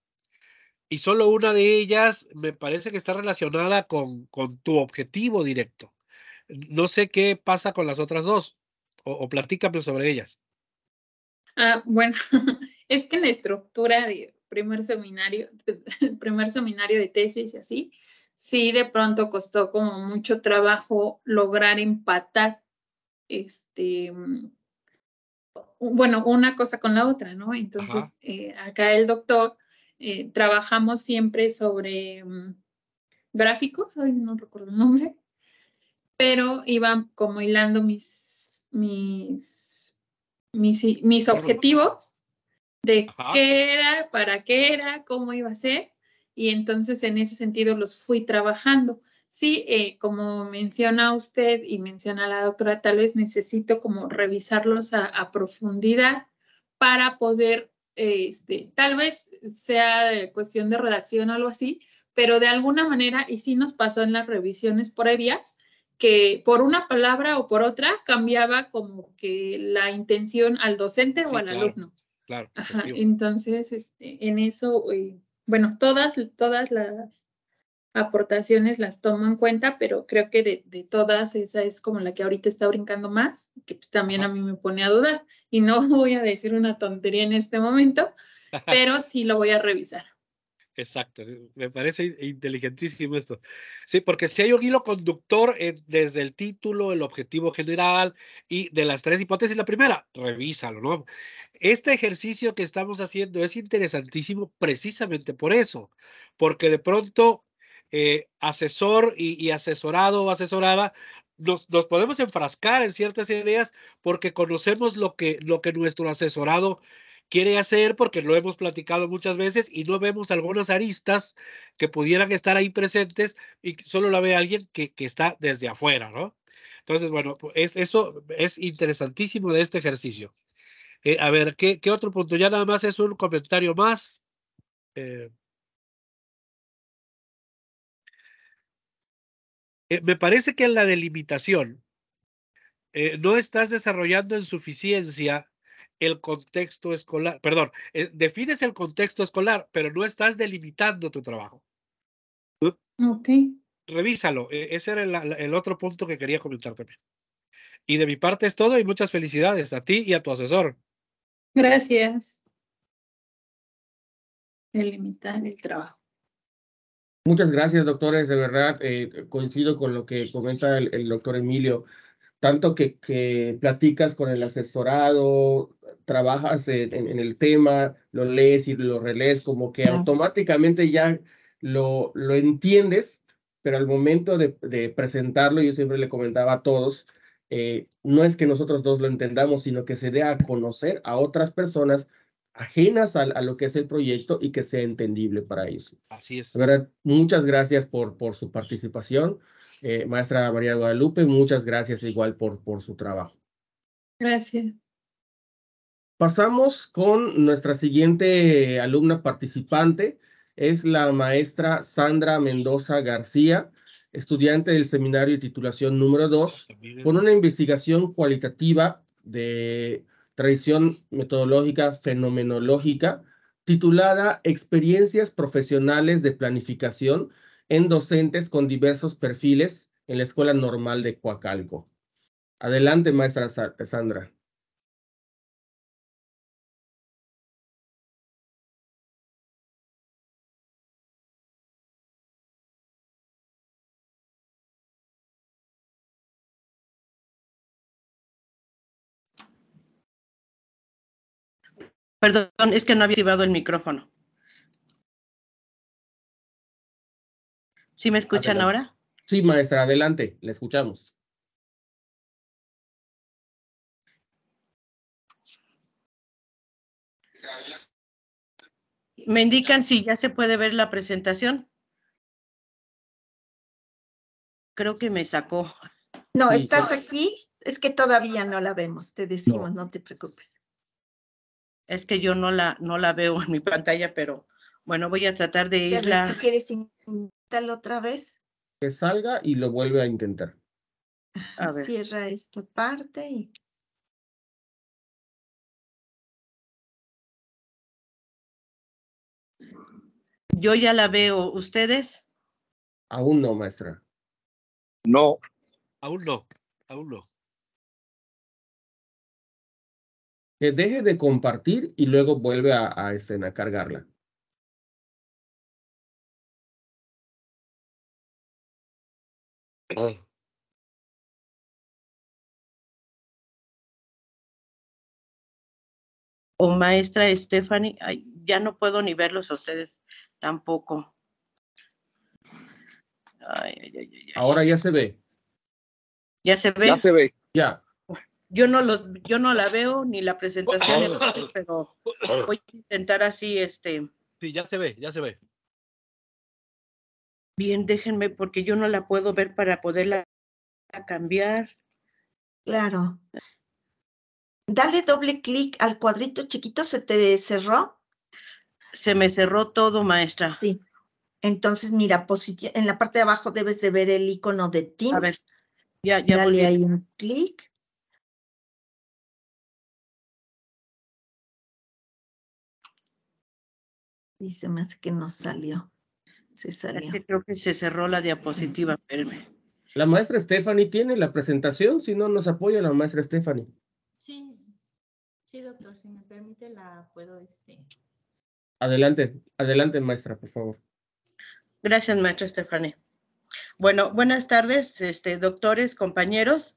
y solo una de ellas me parece que está relacionada con tu objetivo directo. No sé qué pasa con las otras 2 o platícame sobre ellas. Bueno, es que en la estructura de primer seminario de tesis y así, sí de pronto costó como mucho trabajo lograr empatar bueno, una cosa con la otra, ¿no? Entonces, acá el doctor trabajamos siempre sobre gráficos, ay, no recuerdo el nombre, pero iban como hilando mis objetivos de qué era, para qué era, cómo iba a ser, y entonces en ese sentido los fui trabajando. Sí, como menciona usted y menciona la doctora, tal vez necesito como revisarlos a profundidad para poder, tal vez sea cuestión de redacción o algo así, pero de alguna manera, y sí nos pasó en las revisiones previas, que por una palabra o por otra cambiaba como que la intención al docente o al alumno. Claro. Ajá, entonces, en eso, bueno, todas las aportaciones las tomo en cuenta, pero creo que de todas, esa es como la que ahorita está brincando más, que pues también a mí me pone a dudar. Y no voy a decir una tontería en este momento, pero sí lo voy a revisar. Exacto, me parece inteligentísimo esto. Sí, porque si hay un hilo conductor desde el título, el objetivo general y de las 3 hipótesis, la primera, revísalo, ¿no? Este ejercicio que estamos haciendo es interesantísimo precisamente por eso, porque de pronto asesor y asesorado o asesorada nos podemos enfrascar en ciertas ideas porque conocemos lo que nuestro asesorado quiere hacer porque lo hemos platicado muchas veces y no vemos algunas aristas que pudieran estar ahí presentes y solo la ve alguien que está desde afuera, ¿no? Entonces, bueno, eso es interesantísimo de este ejercicio. A ver, ¿qué otro punto? Ya nada más es un comentario más. Me parece que en la delimitación no estás desarrollando en suficiencia el contexto escolar, perdón, defines el contexto escolar, pero no estás delimitando tu trabajo. Ok. Revísalo, ese era el otro punto que quería comentar también. Y de mi parte es todo y muchas felicidades a ti y a tu asesor. Gracias. Delimitar el trabajo. Muchas gracias, doctores. De verdad, coincido con lo que comenta el doctor Emilio. Tanto que platicas con el asesorado, trabajas en el tema, lo lees y lo relees, como que automáticamente ya lo entiendes, pero al momento de presentarlo, yo siempre le comentaba a todos, no es que nosotros dos lo entendamos, sino que se dé a conocer a otras personas ajenas a lo que es el proyecto y que sea entendible para ellos. Así es. De verdad, muchas gracias por su participación. Maestra María Guadalupe, muchas gracias igual por su trabajo. Gracias. Pasamos con nuestra siguiente alumna participante, es la maestra Sandra Mendoza García, estudiante del seminario de titulación número 2, con una investigación cualitativa de tradición metodológica fenomenológica, titulada Experiencias profesionales de planificación en docentes con diversos perfiles en la Escuela Normal de Coacalco. Adelante, maestra Sandra. Perdón, es que no había activado el micrófono. ¿Sí me escuchan Adelante. ahora? Sí, maestra, adelante, le escuchamos. ¿Me indican si ya se puede ver la presentación? creo que me sacó. No, Sí, ¿estás sí. aquí? Es que todavía no la vemos, te decimos, no te preocupes. Es que yo no la veo en mi pantalla, pero bueno, voy a tratar de A ver, irla. si quieres, inténtalo otra vez. Que salga y lo vuelve a intentar. A ver. Cierra esta parte y Yo ya la veo. ¿Ustedes? Aún no, maestra. No, Aún no, aún no. Que deje de compartir y luego vuelve a cargarla. O maestra Stephanie. Ay, ya no puedo ni verlos a ustedes tampoco. Ay, ay, ay, ay. Ahora ya se ve. ¿Ya se ve? ya se ve. Ya. Yo no la veo ni la presentación, pero voy a intentar así, Sí, ya se ve, ya se ve. Bien, déjenme, porque yo no la puedo ver para poderla cambiar. claro. Dale doble clic al cuadrito chiquito, ¿se te cerró? Se me cerró todo, maestra. Sí. Entonces, mira, en la parte de abajo debes de ver el icono de Teams. A ver, ya Dale volví. ahí un clic. Y se me hace que no salió. Se salió. Creo que se cerró la diapositiva, espérame. La maestra Stephanie tiene la presentación, si no nos apoya la maestra Stephanie. Sí, sí, doctor, si me permite la puedo, Adelante, adelante, maestra, por favor. Gracias, maestra Stephanie. Bueno, buenas tardes, doctores, compañeros.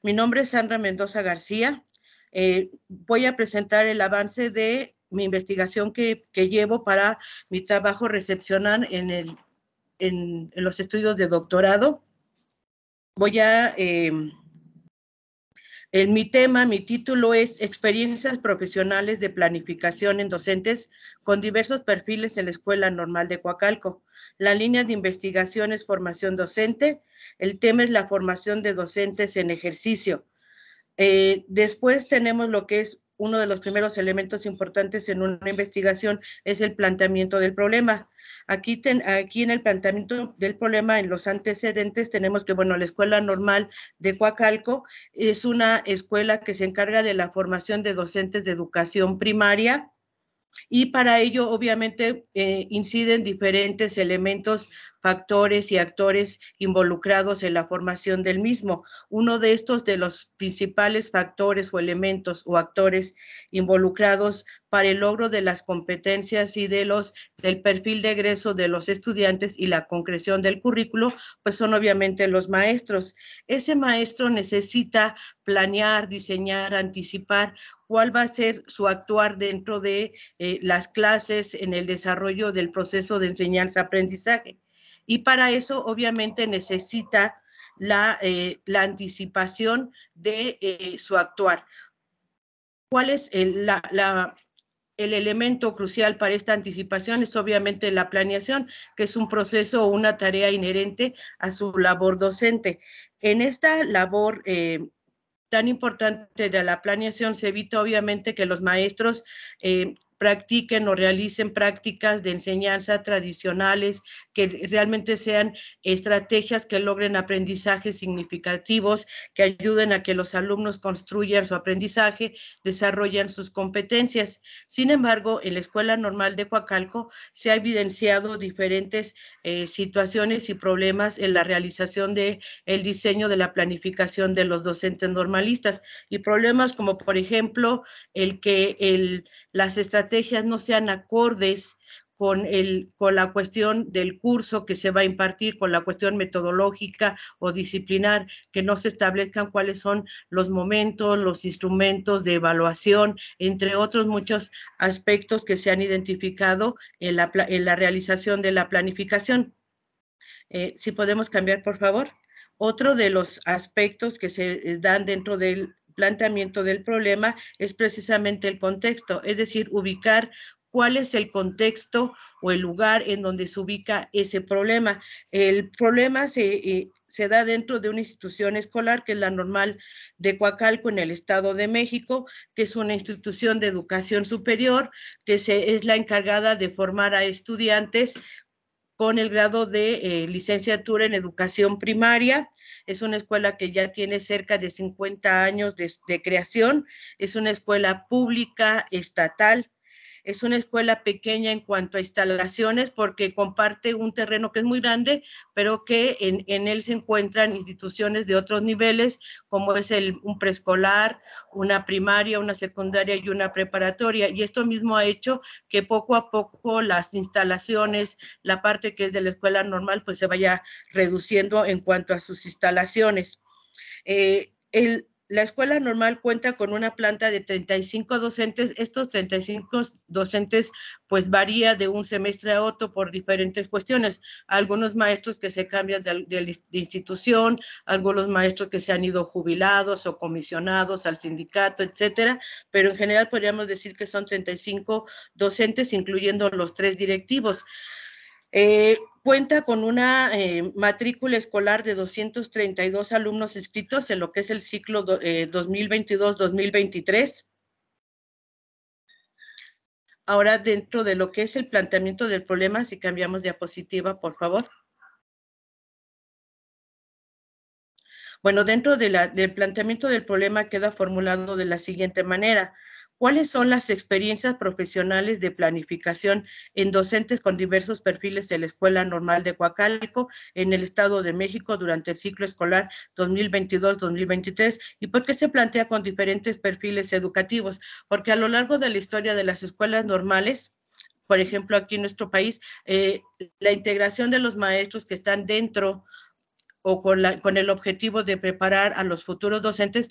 Mi nombre es Sandra Mendoza García. Voy a presentar el avance de mi investigación que llevo para mi trabajo recepcional en los estudios de doctorado. Mi título es Experiencias Profesionales de Planificación en Docentes con diversos perfiles en la Escuela Normal de Coacalco. La línea de investigación es formación docente. El tema es la formación de docentes en ejercicio. Después tenemos lo que es uno de los primeros elementos importantes en una investigación, es el planteamiento del problema. Aquí en el planteamiento del problema, en los antecedentes, tenemos que, bueno, la Escuela Normal de Coacalco es una escuela que se encarga de la formación de docentes de educación primaria, y para ello obviamente inciden diferentes elementos, factores y actores involucrados en la formación del mismo. Uno de estos, de los principales factores o elementos o actores involucrados para el logro de las competencias y del perfil de egreso de los estudiantes y la concreción del currículo, pues son obviamente los maestros. Ese maestro necesita planear, diseñar, anticipar cuál va a ser su actuar dentro de las clases, en el desarrollo del proceso de enseñanza-aprendizaje. Y para eso, obviamente, necesita la anticipación de su actuar. ¿Cuál es el elemento crucial para esta anticipación? Es obviamente la planeación, que es un proceso o una tarea inherente a su labor docente. En esta labor tan importante de la planeación se evita obviamente que los maestros practiquen o realicen prácticas de enseñanza tradicionales, que realmente sean estrategias que logren aprendizajes significativos, que ayuden a que los alumnos construyan su aprendizaje, desarrollen sus competencias. Sin embargo, en la Escuela Normal de Coacalco se ha evidenciado diferentes situaciones y problemas en la realización del diseño de la planificación de los docentes normalistas, y problemas como, por ejemplo, el que las estrategias no sean acordes con la cuestión del curso que se va a impartir, con la cuestión metodológica o disciplinar, que no se establezcan cuáles son los momentos, los instrumentos de evaluación, entre otros muchos aspectos que se han identificado en la realización de la planificación. Si podemos cambiar, por favor. Otro de los aspectos que se dan dentro del planteamiento del problema es precisamente el contexto, es decir, ubicar cuál es el contexto o el lugar en donde se ubica ese problema. El problema se da dentro de una institución escolar, que es la Normal de Coacalco, en el Estado de México, que es una institución de educación superior, que es la encargada de formar a estudiantes con el grado de licenciatura en educación primaria. Es una escuela que ya tiene cerca de 50 años de creación. Es una escuela pública, estatal. Es una escuela pequeña en cuanto a instalaciones, porque comparte un terreno que es muy grande, pero que en él se encuentran instituciones de otros niveles, como es un preescolar, una primaria, una secundaria y una preparatoria. Y esto mismo ha hecho que poco a poco las instalaciones, la parte que es de la escuela normal, pues se vaya reduciendo en cuanto a sus instalaciones. La escuela normal cuenta con una planta de 35 docentes. Estos 35 docentes pues varía de un semestre a otro por diferentes cuestiones. Algunos maestros que se cambian de institución, algunos maestros que se han ido jubilados o comisionados al sindicato, etcétera, pero en general podríamos decir que son 35 docentes, incluyendo los 3 directivos. Cuenta con una matrícula escolar de 232 alumnos inscritos en lo que es el ciclo 2022-2023. Ahora, dentro de lo que es el planteamiento del problema, si cambiamos diapositiva, por favor. Bueno, dentro del planteamiento del problema queda formulado de la siguiente manera. ¿Cuáles son las experiencias profesionales de planificación en docentes con diversos perfiles de la Escuela Normal de Coacalco en el Estado de México durante el ciclo escolar 2022-2023? ¿Y por qué se plantea con diferentes perfiles educativos? Porque a lo largo de la historia de las escuelas normales, por ejemplo, aquí en nuestro país, la integración de los maestros que están dentro o con el objetivo de preparar a los futuros docentes,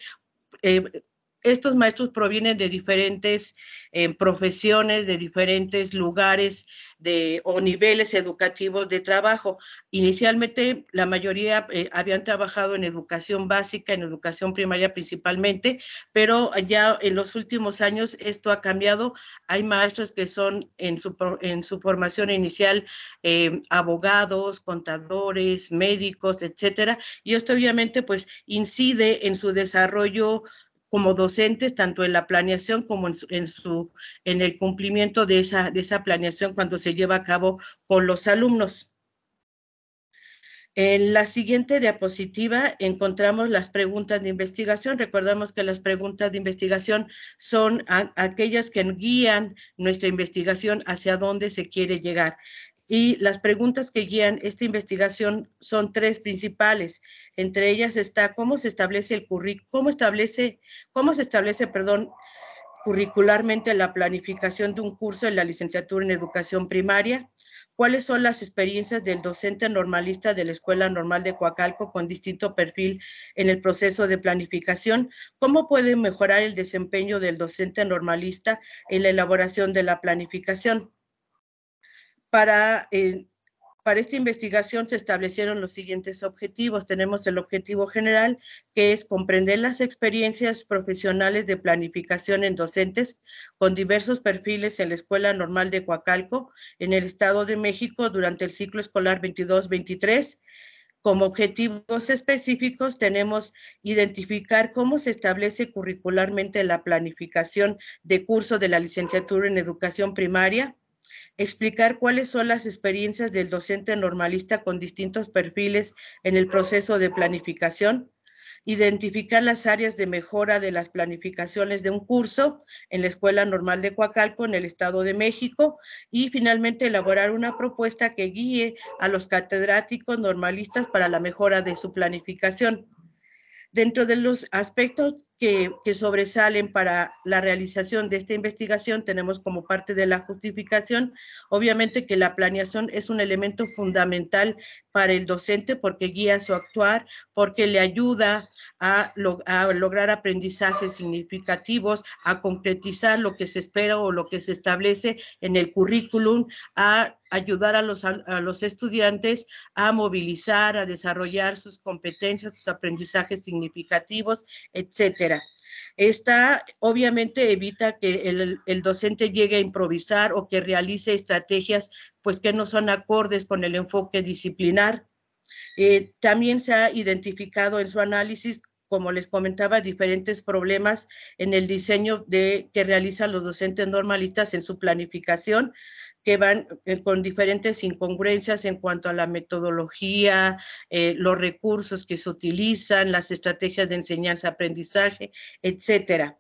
estos maestros provienen de diferentes profesiones, de diferentes lugares o niveles educativos de trabajo. Inicialmente, la mayoría habían trabajado en educación básica, en educación primaria principalmente, pero ya en los últimos años esto ha cambiado. Hay maestros que son en su formación inicial abogados, contadores, médicos, etcétera, y esto obviamente pues incide en su desarrollo como docentes, tanto en la planeación como en el cumplimiento de esa planeación cuando se lleva a cabo con los alumnos. En la siguiente diapositiva encontramos las preguntas de investigación. Recordamos que las preguntas de investigación son aquellas que guían nuestra investigación hacia dónde se quiere llegar. Y las preguntas que guían esta investigación son 3 principales. Entre ellas está cómo se establece curricularmente la planificación de un curso en la licenciatura en educación primaria. ¿Cuáles son las experiencias del docente normalista de la Escuela Normal de Coacalco con distinto perfil en el proceso de planificación? ¿Cómo puede mejorar el desempeño del docente normalista en la elaboración de la planificación? Para esta investigación se establecieron los siguientes objetivos. Tenemos el objetivo general, que es comprender las experiencias profesionales de planificación en docentes con diversos perfiles en la Escuela Normal de Coacalco, en el Estado de México, durante el ciclo escolar 22-23. Como objetivos específicos tenemos identificar cómo se establece curricularmente la planificación de curso de la licenciatura en educación primaria, explicar cuáles son las experiencias del docente normalista con distintos perfiles en el proceso de planificación, identificar las áreas de mejora de las planificaciones de un curso en la Escuela Normal de Coacalco, en el Estado de México, y finalmente elaborar una propuesta que guíe a los catedráticos normalistas para la mejora de su planificación. Dentro de los aspectos que sobresalen para la realización de esta investigación, tenemos como parte de la justificación, obviamente que la planeación es un elemento fundamental para el docente porque guía su actuar, porque le ayuda a lograr aprendizajes significativos, a concretizar lo que se espera o lo que se establece en el currículum, a ayudar a los estudiantes a movilizar, a desarrollar sus competencias, sus aprendizajes significativos, etcétera. Esta obviamente evita que el docente llegue a improvisar o que realice estrategias pues que no son acordes con el enfoque disciplinar. También se ha identificado en su análisis, como les comentaba, diferentes problemas en el diseño que realizan los docentes normalistas en su planificación, que van con diferentes incongruencias en cuanto a la metodología, los recursos que se utilizan, las estrategias de enseñanza-aprendizaje, etcétera.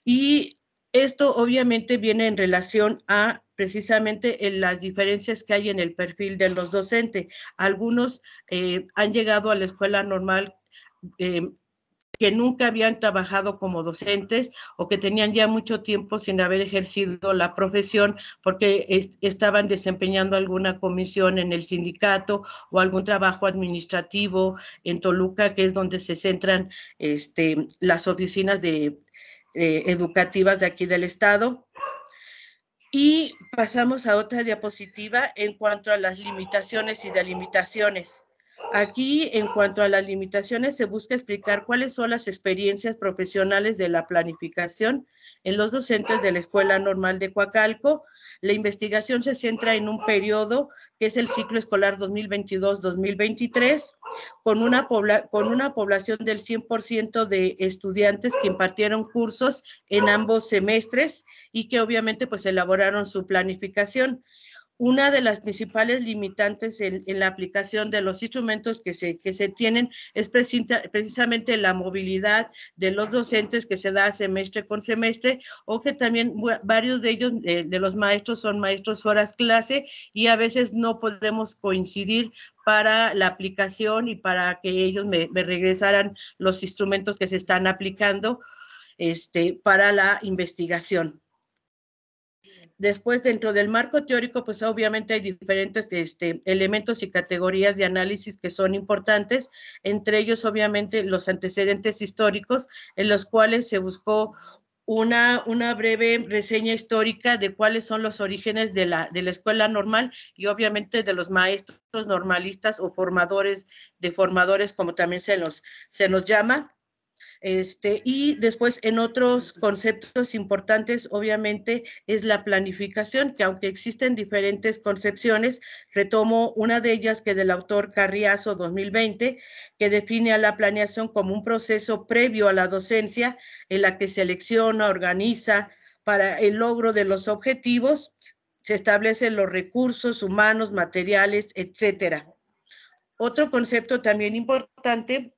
Y esto obviamente viene en relación a precisamente en las diferencias que hay en el perfil de los docentes. Algunos han llegado a la escuela normal que nunca habían trabajado como docentes o que tenían ya mucho tiempo sin haber ejercido la profesión porque estaban desempeñando alguna comisión en el sindicato o algún trabajo administrativo en Toluca, que es donde se centran las oficinas educativas de aquí del estado. Y pasamos a otra diapositiva en cuanto a las limitaciones y delimitaciones. Aquí, en cuanto a las limitaciones, se busca explicar cuáles son las experiencias profesionales de la planificación en los docentes de la Escuela Normal de Coacalco. La investigación se centra en un periodo que es el ciclo escolar 2022-2023, con una población del 100% de estudiantes que impartieron cursos en ambos semestres y que obviamente pues elaboraron su planificación. Una de las principales limitantes en la aplicación de los instrumentos que se tienen es precisamente la movilidad de los docentes que se da semestre con semestre, o que también varios de ellos, de los maestros, son maestros horas clase y a veces no podemos coincidir para la aplicación y para que ellos me regresaran los instrumentos que se están aplicando para la investigación. Después, dentro del marco teórico, pues obviamente hay diferentes elementos y categorías de análisis que son importantes, entre ellos obviamente los antecedentes históricos, en los cuales se buscó una breve reseña histórica de cuáles son los orígenes de la escuela normal y obviamente de los maestros normalistas o formadores, como también se nos llama. Y después en otros conceptos importantes, obviamente, es la planificación, que aunque existen diferentes concepciones, retomo una de ellas que del autor Carriazo 2020, que define a la planeación como un proceso previo a la docencia en la que selecciona, organiza para el logro de los objetivos, se establecen los recursos humanos, materiales, etcétera. Otro concepto también importante,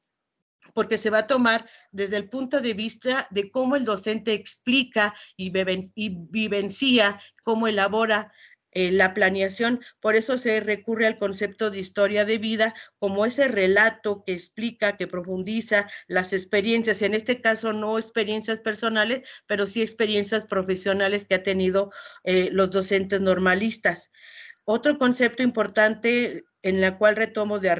porque se va a tomar desde el punto de vista de cómo el docente explica y vivencia, cómo elabora la planeación. Por eso se recurre al concepto de historia de vida como ese relato que explica, que profundiza las experiencias, en este caso no experiencias personales, pero sí experiencias profesionales que ha tenido los docentes normalistas. Otro concepto importante en la cual retomo de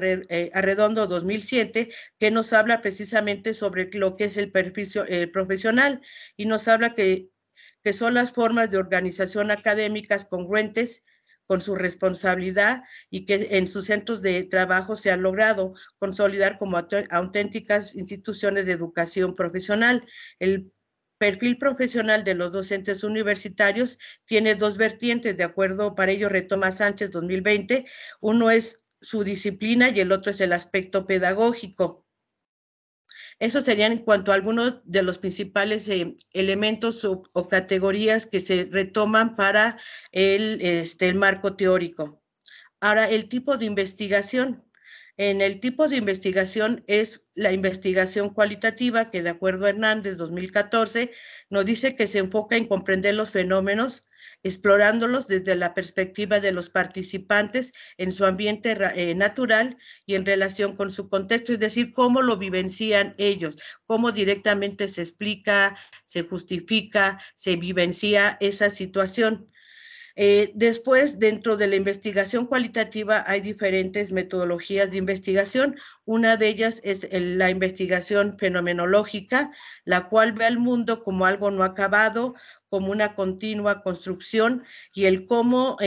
Arredondo 2007, que nos habla precisamente sobre lo que es el perfil profesional y nos habla que son las formas de organización académicas congruentes con su responsabilidad y que en sus centros de trabajo se han logrado consolidar como auténticas instituciones de educación profesional. El perfil profesional de los docentes universitarios tiene dos vertientes, de acuerdo, para ello retoma Sánchez 2020, uno es su disciplina y el otro es el aspecto pedagógico. Eso serían en cuanto a algunos de los principales elementos o categorías que se retoman para el marco teórico. Ahora, el tipo de investigación. En el tipo de investigación es la investigación cualitativa, que de acuerdo a Hernández 2014, nos dice que se enfoca en comprender los fenómenos, explorándolos desde la perspectiva de los participantes en su ambiente natural y en relación con su contexto, es decir, cómo lo vivencian ellos, cómo directamente se explica, se justifica, se vivencia esa situación. Después, dentro de la investigación cualitativa hay diferentes metodologías de investigación. Una de ellas es la investigación fenomenológica, la cual ve al mundo como algo no acabado, como una continua construcción, y el cómo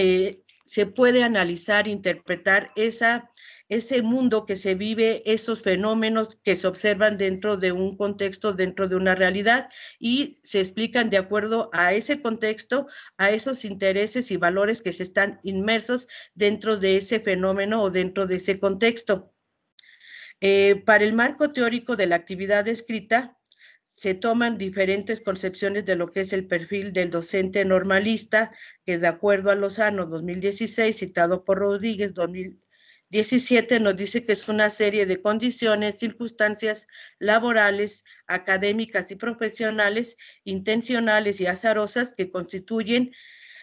se puede analizar, interpretar ese mundo que se vive, esos fenómenos que se observan dentro de un contexto, dentro de una realidad, y se explican de acuerdo a ese contexto, a esos intereses y valores que se están inmersos dentro de ese fenómeno o dentro de ese contexto. Para el marco teórico de la actividad escrita, se toman diferentes concepciones de lo que es el perfil del docente normalista, que de acuerdo a Lozano 2016, citado por Rodríguez 2017, nos dice que es una serie de condiciones, circunstancias laborales, académicas y profesionales, intencionales y azarosas que constituyen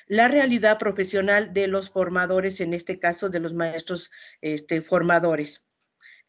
la realidad profesional de los formadores, en este caso de los maestros formadores.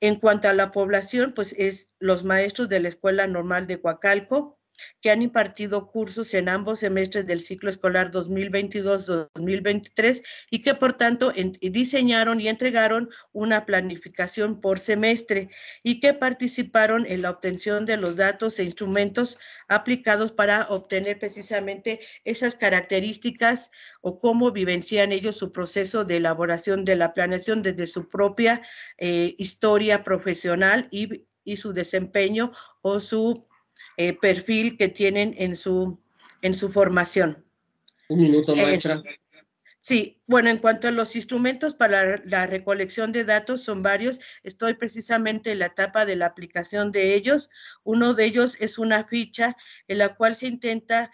En cuanto a la población, pues es los maestros de la Escuela Normal de Coacalco, que han impartido cursos en ambos semestres del ciclo escolar 2022-2023 y que por tanto diseñaron y entregaron una planificación por semestre y que participaron en la obtención de los datos e instrumentos aplicados para obtener precisamente esas características o cómo vivencian ellos su proceso de elaboración de la planeación desde su propia historia profesional y su desempeño o su perfil que tienen en su formación. Un minuto, maestra. Sí, bueno, en cuanto a los instrumentos para la recolección de datos, son varios. Estoy precisamente en la etapa de la aplicación de ellos. Uno de ellos es una ficha en la cual se intenta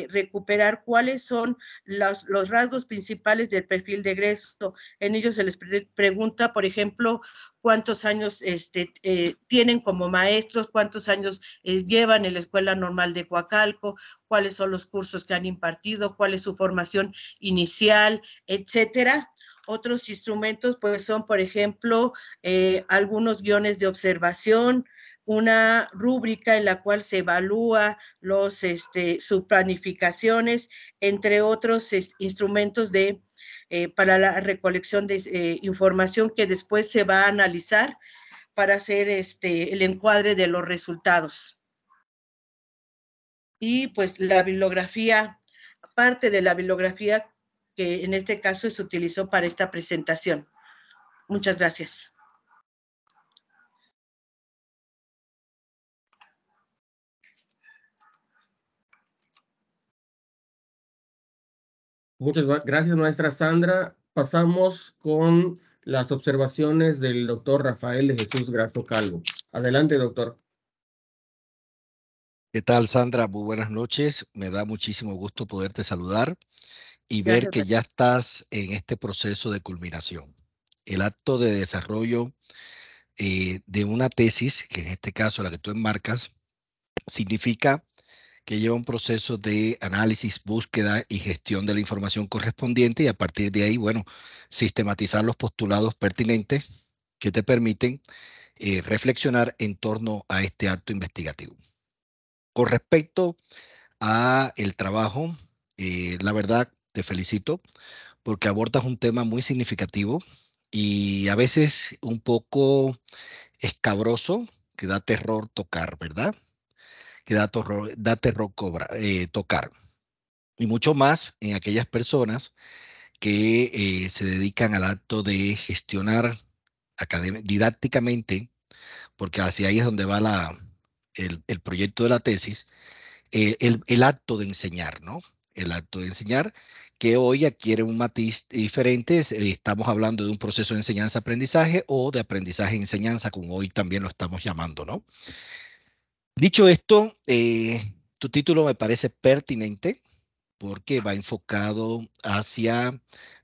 recuperar cuáles son los rasgos principales del perfil de egreso. En ellos se les pregunta, por ejemplo, cuántos años tienen como maestros, cuántos años llevan en la Escuela Normal de Coacalco, cuáles son los cursos que han impartido, cuál es su formación inicial, etcétera. Otros instrumentos pues son, por ejemplo, algunos guiones de observación, una rúbrica en la cual se evalúa sus planificaciones, entre otros instrumentos para la recolección de información que después se va a analizar para hacer el encuadre de los resultados. Y pues la bibliografía, parte de la bibliografía que en este caso se utilizó para esta presentación. Muchas gracias. Muchas gracias, maestra Sandra. Pasamos con las observaciones del doctor Rafael de Jesús Grasso Calvo. Adelante, doctor. ¿Qué tal, Sandra? Muy buenas noches. Me da muchísimo gusto poderte saludar y Gracias, ver que ya estás en este proceso de culminación. El acto de desarrollo de una tesis, que en este caso la que tú enmarcas, significa que lleva un proceso de análisis, búsqueda y gestión de la información correspondiente y a partir de ahí, bueno, sistematizar los postulados pertinentes que te permiten reflexionar en torno a este acto investigativo. Con respecto a el trabajo, la verdad te felicito porque abordas un tema muy significativo y a veces un poco escabroso que da terror tocar, ¿verdad? Que da terror tocar. Y mucho más en aquellas personas que se dedican al acto de gestionar didácticamente, porque hacia ahí es donde va el proyecto de la tesis, el acto de enseñar, ¿no? El acto de enseñar, que hoy adquiere un matiz diferente. Estamos hablando de un proceso de enseñanza-aprendizaje o de aprendizaje-enseñanza, como hoy también lo estamos llamando, ¿no? Dicho esto, tu título me parece pertinente porque va enfocado hacia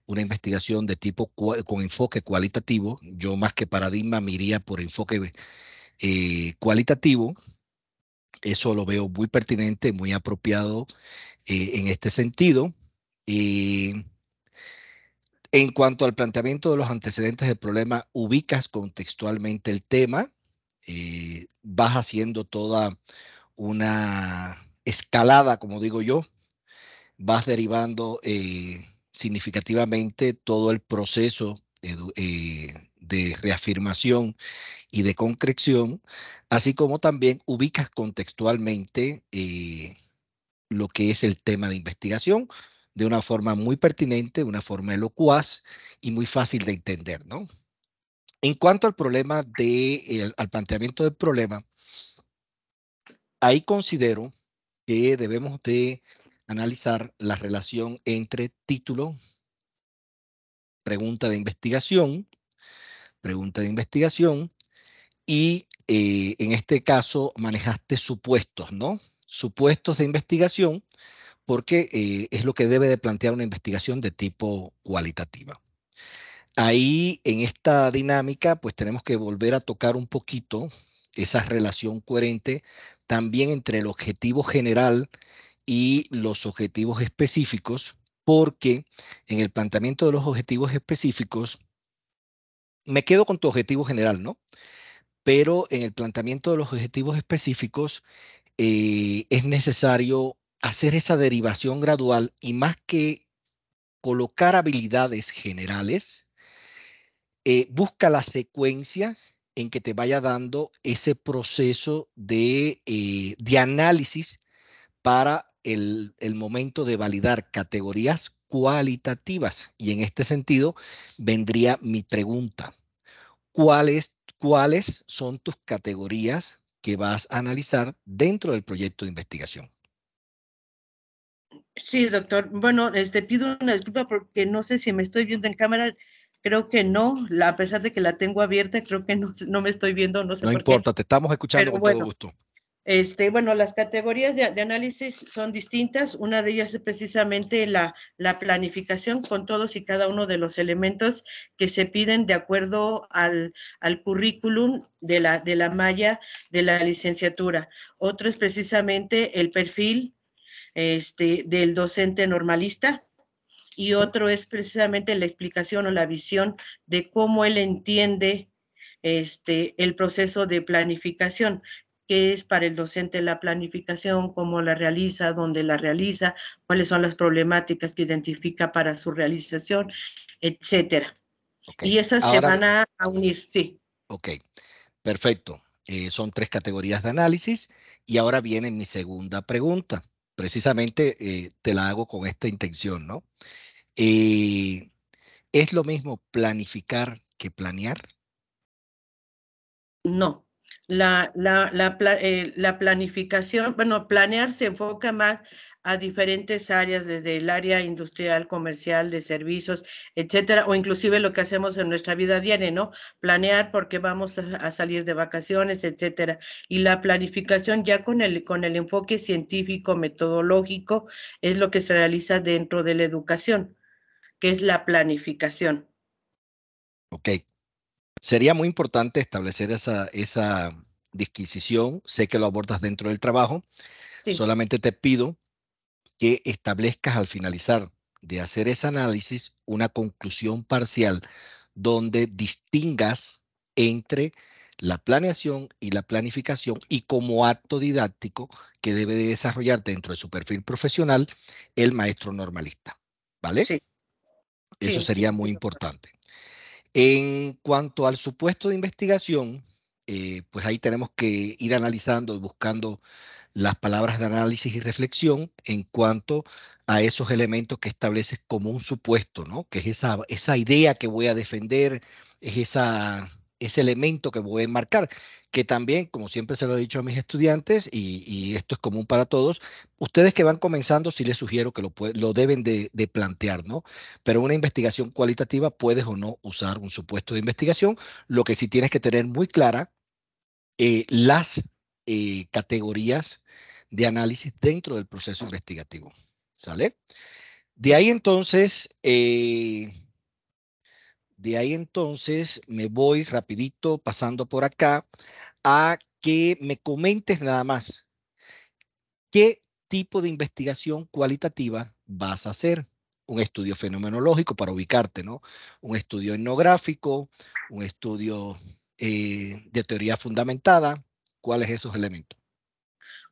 una investigación de tipo con enfoque cualitativo. Yo más que paradigma me iría por enfoque cualitativo. Eso lo veo muy pertinente, muy apropiado en este sentido. En cuanto al planteamiento de los antecedentes del problema, ubicas contextualmente el tema, vas haciendo toda una escalada, como digo yo, vas derivando significativamente todo el proceso de reafirmación y de concreción, así como también ubicas contextualmente lo que es el tema de investigación, de una forma muy pertinente, una forma elocuaz y muy fácil de entender, ¿no? En cuanto al problema al planteamiento del problema, ahí considero que debemos de analizar la relación entre título, pregunta de investigación y en este caso manejaste supuestos, ¿no? Supuestos de investigación, porque es lo que debe de plantear una investigación de tipo cualitativa. Ahí en esta dinámica, pues tenemos que volver a tocar un poquito esa relación coherente también entre el objetivo general y los objetivos específicos, porque en el planteamiento de los objetivos específicos, me quedo con tu objetivo general, ¿no? Pero en el planteamiento de los objetivos específicos es necesario hacer esa derivación gradual y más que colocar habilidades generales, busca la secuencia en que te vaya dando ese proceso de análisis para el momento de validar categorías cualitativas. Y en este sentido vendría mi pregunta. ¿Cuáles son tus categorías que vas a analizar dentro del proyecto de investigación? Sí, doctor. Bueno, pido una disculpa porque no sé si me estoy viendo en cámara. Creo que no, a pesar de que la tengo abierta, creo que no me estoy viendo, no sé No por qué. importa, te estamos escuchando Pero con todo gusto. Bueno, las categorías de análisis son distintas. Una de ellas es precisamente la planificación con todos y cada uno de los elementos que se piden de acuerdo al currículum de la malla de la licenciatura. Otro es precisamente el perfil del docente normalista. Y otro es precisamente la explicación o la visión de cómo él entiende el proceso de planificación, qué es para el docente la planificación, cómo la realiza, dónde la realiza, cuáles son las problemáticas que identifica para su realización, etcétera. Okay. Y esas se van a unir, sí. Ok, perfecto. Son 3 categorías de análisis y ahora viene mi segunda pregunta. Precisamente te la hago con esta intención, ¿no? ¿Es lo mismo planificar que planear? No, la planificación, bueno, planear se enfoca más a diferentes áreas, desde el área industrial, comercial, de servicios, etcétera, o inclusive lo que hacemos en nuestra vida diaria, ¿no? Planear porque vamos a salir de vacaciones, etcétera. Y la planificación ya con el enfoque científico, metodológico, es lo que se realiza dentro de la educación, que es la planificación. Ok. Sería muy importante establecer esa disquisición. Sé que lo abordas dentro del trabajo. Sí. Solamente te pido que establezcas al finalizar de hacer ese análisis una conclusión parcial donde distingas entre la planeación y la planificación y como acto didáctico que debe de desarrollar dentro de su perfil profesional el maestro normalista. ¿Vale? Sí. Eso Sí, sería muy importante. En cuanto al supuesto de investigación, pues ahí tenemos que ir analizando y buscando las palabras de análisis y reflexión en cuanto a esos elementos que estableces como un supuesto, ¿no? Que es esa idea que voy a defender, es ese elemento que voy a enmarcar, que también, como siempre se lo he dicho a mis estudiantes, y esto es común para todos, ustedes que van comenzando, sí les sugiero que lo deben de plantear, ¿no? Pero una investigación cualitativa puedes o no usar un supuesto de investigación, lo que sí tienes que tener muy clara las categorías de análisis dentro del proceso investigativo. ¿Sale? De ahí entonces me voy rapidito pasando por acá a que me comentes nada más qué tipo de investigación cualitativa vas a hacer. Un estudio fenomenológico para ubicarte, ¿no? Un estudio etnográfico, un estudio de teoría fundamentada. ¿Cuáles esos elementos?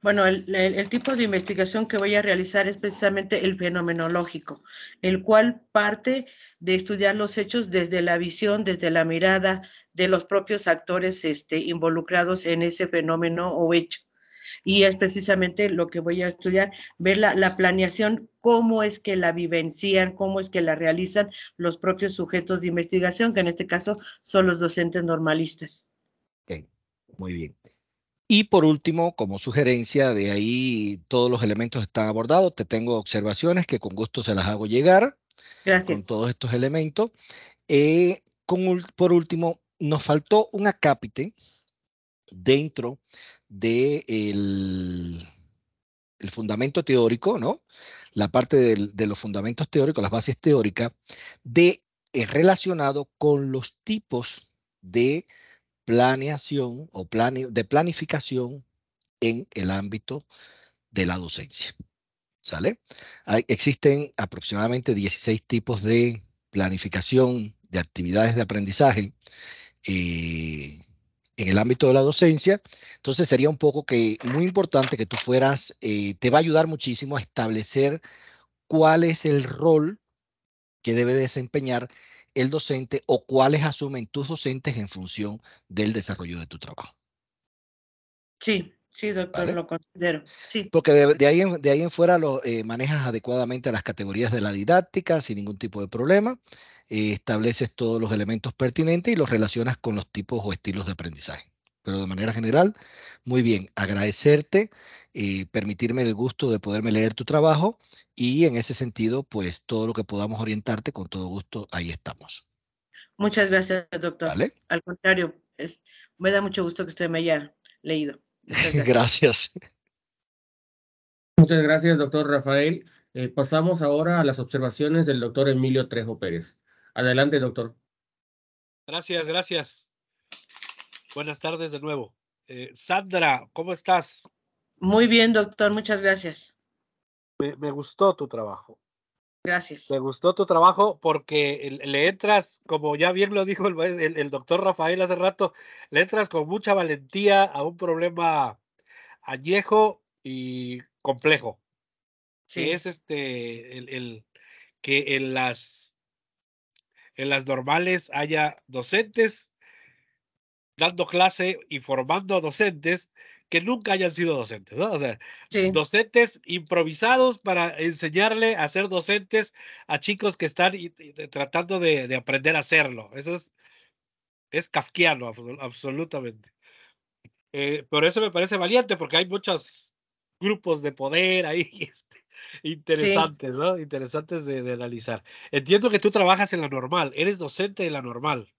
Bueno, el tipo de investigación que voy a realizar es precisamente el fenomenológico, el cual parte de estudiar los hechos desde la visión, desde la mirada de los propios actores involucrados en ese fenómeno o hecho. y es precisamente lo que voy a estudiar, ver la planeación, cómo es que la vivencian, cómo es que la realizan los propios sujetos de investigación, que en este caso son los docentes normalistas. Okay, muy bien. Y por último, como sugerencia, de ahí todos los elementos están abordados. Te tengo observaciones que con gusto se las hago llegar Gracias. con todos estos elementos. Por último, nos faltó un acápite dentro del el fundamento teórico, ¿no? La parte de los fundamentos teóricos, las bases teóricas, relacionado con los tipos de planeación o de planificación en el ámbito de la docencia. ¿Sale? Existen aproximadamente 16 tipos de planificación de actividades de aprendizaje en el ámbito de la docencia. Entonces sería un poco muy importante que tú fueras, te va a ayudar muchísimo a establecer cuál es el rol que debe desempeñar el docente o cuáles asumen tus docentes en función del desarrollo de tu trabajo. Sí, sí, doctor, ¿Vale? lo considero. Sí. Porque de ahí en fuera manejas adecuadamente las categorías de la didáctica sin ningún tipo de problema, estableces todos los elementos pertinentes y los relacionas con los tipos o estilos de aprendizaje. Pero de manera general, muy bien, agradecerte, permitirme el gusto de poderme leer tu trabajo y en ese sentido, pues todo lo que podamos orientarte, con todo gusto, ahí estamos. Muchas gracias, doctor. ¿Vale? Al contrario, me da mucho gusto que usted me haya leído. Muchas gracias. Gracias. Muchas gracias, doctor Rafael. Pasamos ahora a las observaciones del doctor Emilio Trejo Pérez. Adelante, doctor. Gracias, gracias. Buenas tardes de nuevo. Sandra, ¿cómo estás? Muy bien, doctor, muchas gracias. Me gustó tu trabajo. Gracias. Me gustó tu trabajo porque le entras, como ya bien lo dijo el doctor Rafael hace rato, le entras con mucha valentía a un problema añejo y complejo, que Sí. es que en las normales haya docentes dando clase y formando docentes que nunca hayan sido docentes, ¿no? O sea, Sí. docentes improvisados para enseñarle a ser docentes a chicos que están tratando de aprender a hacerlo. Eso es kafkiano, absolutamente. Por eso me parece valiente, porque hay muchos grupos de poder ahí interesantes, ¿no? Interesantes de analizar. Entiendo que tú trabajas en la normal, eres docente en la normal.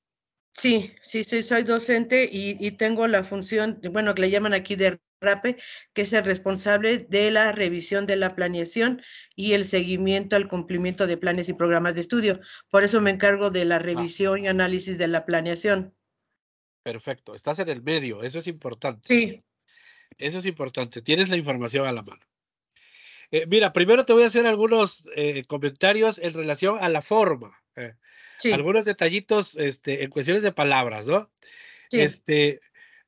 Sí, soy docente y tengo la función, bueno, que le llaman aquí de RAPE, que es el responsable de la revisión de la planeación y el seguimiento al cumplimiento de planes y programas de estudio. Por eso me encargo de la revisión y análisis de la planeación. Perfecto, estás en el medio, eso es importante. Sí. Eso es importante, tienes la información a la mano. Mira, primero te voy a hacer algunos comentarios en relación a la forma. Sí. Algunos detallitos en cuestiones de palabras, ¿no? Sí.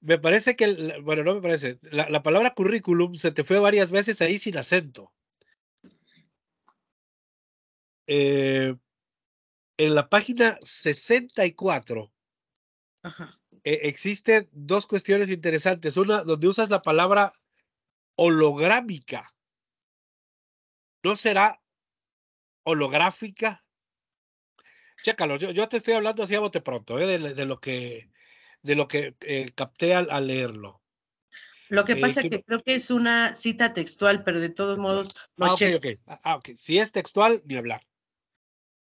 Me parece que, bueno, no me parece, la palabra currículum se te fue varias veces ahí sin acento. En la página 64 Ajá. Existen dos cuestiones interesantes. Una, donde usas la palabra holográmica. ¿No será holográfica? Chécalo, yo te estoy hablando así a bote pronto, de lo que capté al leerlo. Lo que pasa es que creo que es una cita textual, pero de todos modos lo checo. Ok. Si es textual, ni hablar.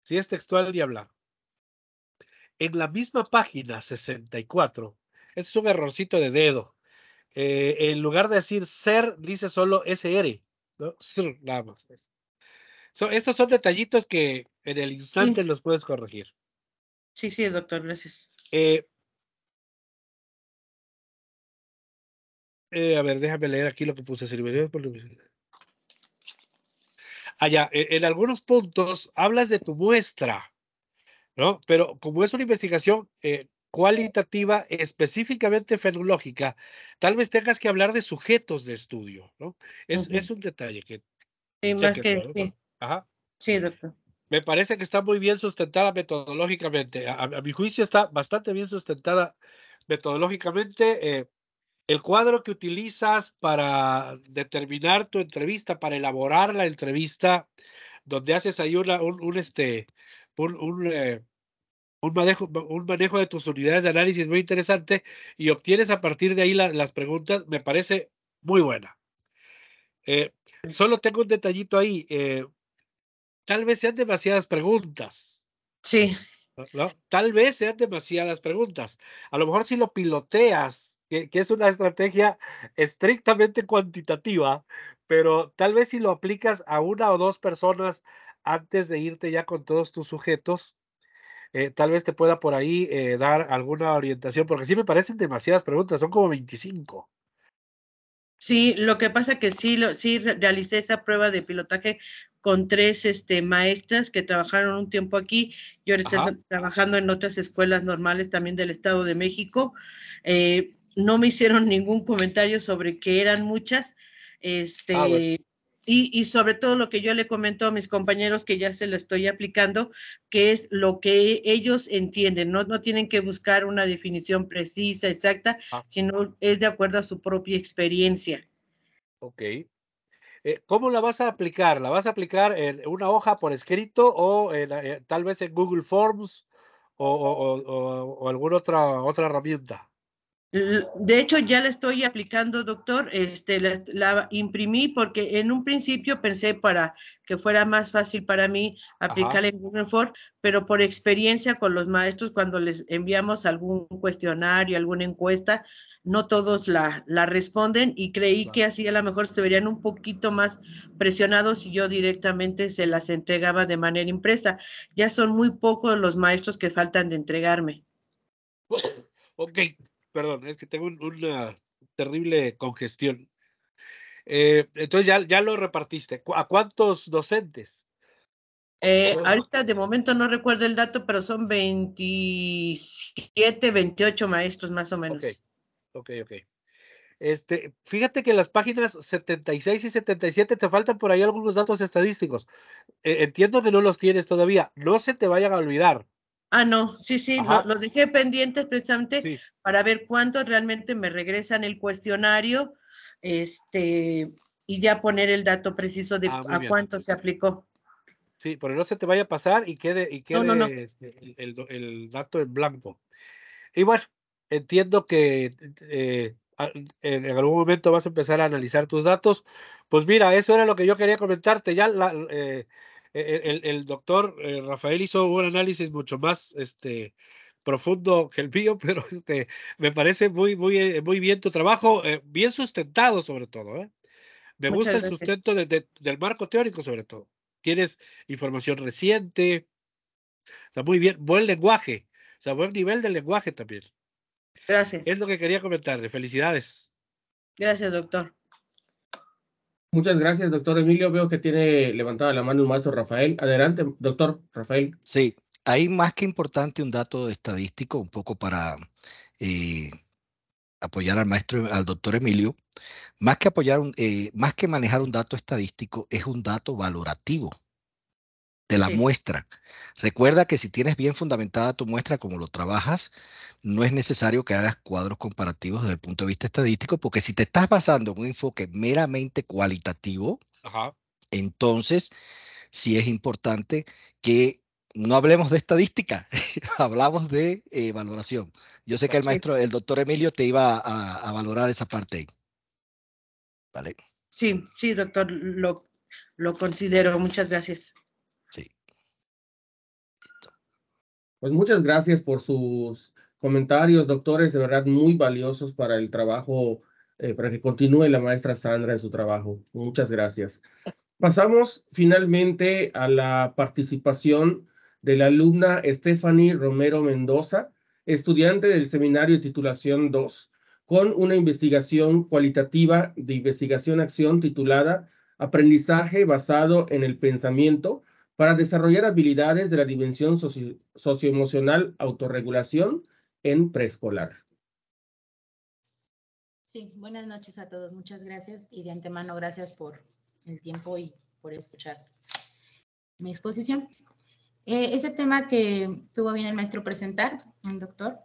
Si es textual, ni hablar. En la misma página 64, es un errorcito de dedo. En lugar de decir ser, dice solo SR, ¿no? Sr, nada más. Estos son detallitos que en el instante los puedes corregir. Sí, doctor, gracias. A ver, déjame leer aquí lo que puse. Allá, en algunos puntos hablas de tu muestra, ¿no? Pero como es una investigación cualitativa, específicamente fenológica, tal vez tengas que hablar de sujetos de estudio, ¿no? Es un detalle que... Sí, más que sí. Ajá. Sí, doctor. Me parece que está muy bien sustentada metodológicamente. A mi juicio está bastante bien sustentada metodológicamente. el cuadro que utilizas para determinar tu entrevista, para elaborar la entrevista, donde haces ahí un manejo de tus unidades de análisis muy interesante y obtienes a partir de ahí las preguntas, me parece muy buena. Solo tengo un detallito ahí. Tal vez sean demasiadas preguntas. Sí, ¿No? Tal vez sean demasiadas preguntas. A lo mejor si lo piloteas, que es una estrategia estrictamente cuantitativa, pero tal vez si lo aplicas a una o dos personas antes de irte ya con todos tus sujetos, tal vez te pueda por ahí dar alguna orientación, porque sí me parecen demasiadas preguntas, son como 25. sí, lo que pasa que sí realicé esa prueba de pilotaje con 3 maestras que trabajaron un tiempo aquí y ahora Ajá. están trabajando en otras escuelas normales también del Estado de México. No me hicieron ningún comentario sobre que eran muchas, Bueno. y sobre todo lo que yo le comento a mis compañeros que ya se lo estoy aplicando, que es lo que ellos entienden, no tienen que buscar una definición precisa, exacta, Ah, sino es de acuerdo a su propia experiencia. ok. ¿Cómo la vas a aplicar? ¿La vas a aplicar en una hoja por escrito o tal vez en Google Forms o alguna otra herramienta? De hecho, ya la estoy aplicando, doctor. La imprimí porque en un principio pensé para que fuera más fácil para mí Ajá. aplicarla en Google Form, pero por experiencia con los maestros, cuando les enviamos algún cuestionario, alguna encuesta, no todos la responden y creí Claro. que así a lo mejor se verían un poquito más presionados si yo directamente se las entregaba de manera impresa. Ya son muy pocos los maestros que faltan de entregarme. Ok, perdón, es que tengo una terrible congestión. Entonces ya lo repartiste. ¿A cuántos docentes? Ahorita de momento no recuerdo el dato, pero son 27, 28 maestros más o Ok, menos. ok. Fíjate que en las páginas 76 y 77 te faltan por ahí algunos datos estadísticos. Entiendo que no los tienes todavía. No se te vayan a olvidar. Ah, no, sí, Ajá, lo dejé pendientes precisamente sí. para ver cuántos realmente me regresan el cuestionario, y ya poner el dato preciso de Muy a bien. cuánto se aplicó. Sí, pero no se te vaya a pasar y quede No. el dato en blanco. Y bueno, entiendo que en algún momento vas a empezar a analizar tus datos. Pues mira, eso era lo que yo quería comentarte. Ya el doctor Rafael hizo un análisis mucho más profundo que el mío, pero me parece muy bien tu trabajo, bien sustentado sobre todo, ¿eh? Me gusta Muchas el gracias. sustento del marco teórico sobre todo. Tienes información reciente, o sea, muy bien, buen lenguaje, o sea, buen nivel de lenguaje también. Es Gracias. lo que quería comentarle. Felicidades. Gracias, doctor. Muchas gracias, doctor Emilio. Veo que tiene levantada la mano el maestro Rafael. Adelante, doctor Rafael. Sí, hay más que importante un dato estadístico, un poco para eh, apoyar al doctor Emilio. Más que manejar un dato estadístico, es un dato valorativo de la Sí, muestra. Recuerda que si tienes bien fundamentada tu muestra, como lo trabajas, no es necesario que hagas cuadros comparativos desde el punto de vista estadístico, porque si te estás basando en un enfoque meramente cualitativo, Ajá. entonces sí es importante que no hablemos de estadística, hablamos de valoración. Yo sé que sí, el doctor Emilio te iba a valorar esa parte ahí. ¿Vale? sí, doctor, lo considero. Muchas gracias. Sí. Pues muchas gracias por sus comentarios, doctores, de verdad muy valiosos para el trabajo, para que continúe la maestra Sandra en su trabajo. Muchas gracias. Pasamos finalmente a la participación de la alumna Stephanie Romero Mendoza, estudiante del Seminario de Titulación 2, con una investigación cualitativa de investigación-acción titulada Aprendizaje basado en el pensamiento para desarrollar habilidades de la dimensión socioemocional autorregulación en preescolar. Sí, buenas noches a todos. Muchas gracias y de antemano gracias por el tiempo y por escuchar mi exposición. Ese tema que tuvo bien el maestro presentar, el doctor,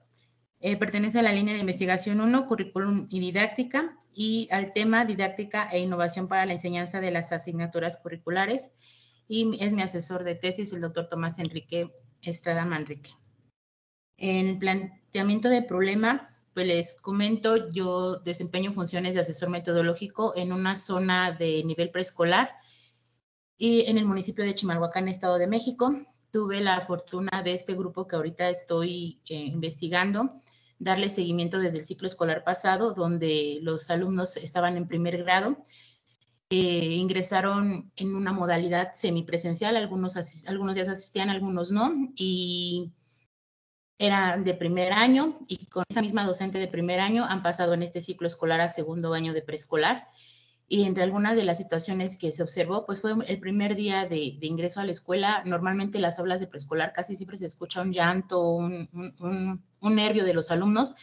Pertenece a la línea de investigación 1, currículum y didáctica, y al tema didáctica e innovación para la enseñanza de las asignaturas curriculares. Y es mi asesor de tesis, el doctor Tomás Enrique Estrada Manrique. En el planteamiento de problema, pues les comento, yo desempeño funciones de asesor metodológico en una zona de nivel preescolar y en el municipio de Chimalhuacán, Estado de México. Tuve la fortuna de este grupo que ahorita estoy investigando, darle seguimiento desde el ciclo escolar pasado, donde los alumnos estaban en primer grado. Ingresaron en una modalidad semipresencial, algunos días asistían, algunos no, y eran de primer año, y con esa misma docente de primer año han pasado en este ciclo escolar a segundo año de preescolar. Y entre algunas de las situaciones que se observó, pues fue el primer día de ingreso a la escuela. Normalmente las aulas de preescolar casi siempre se escucha un llanto, un nervio de los alumnos.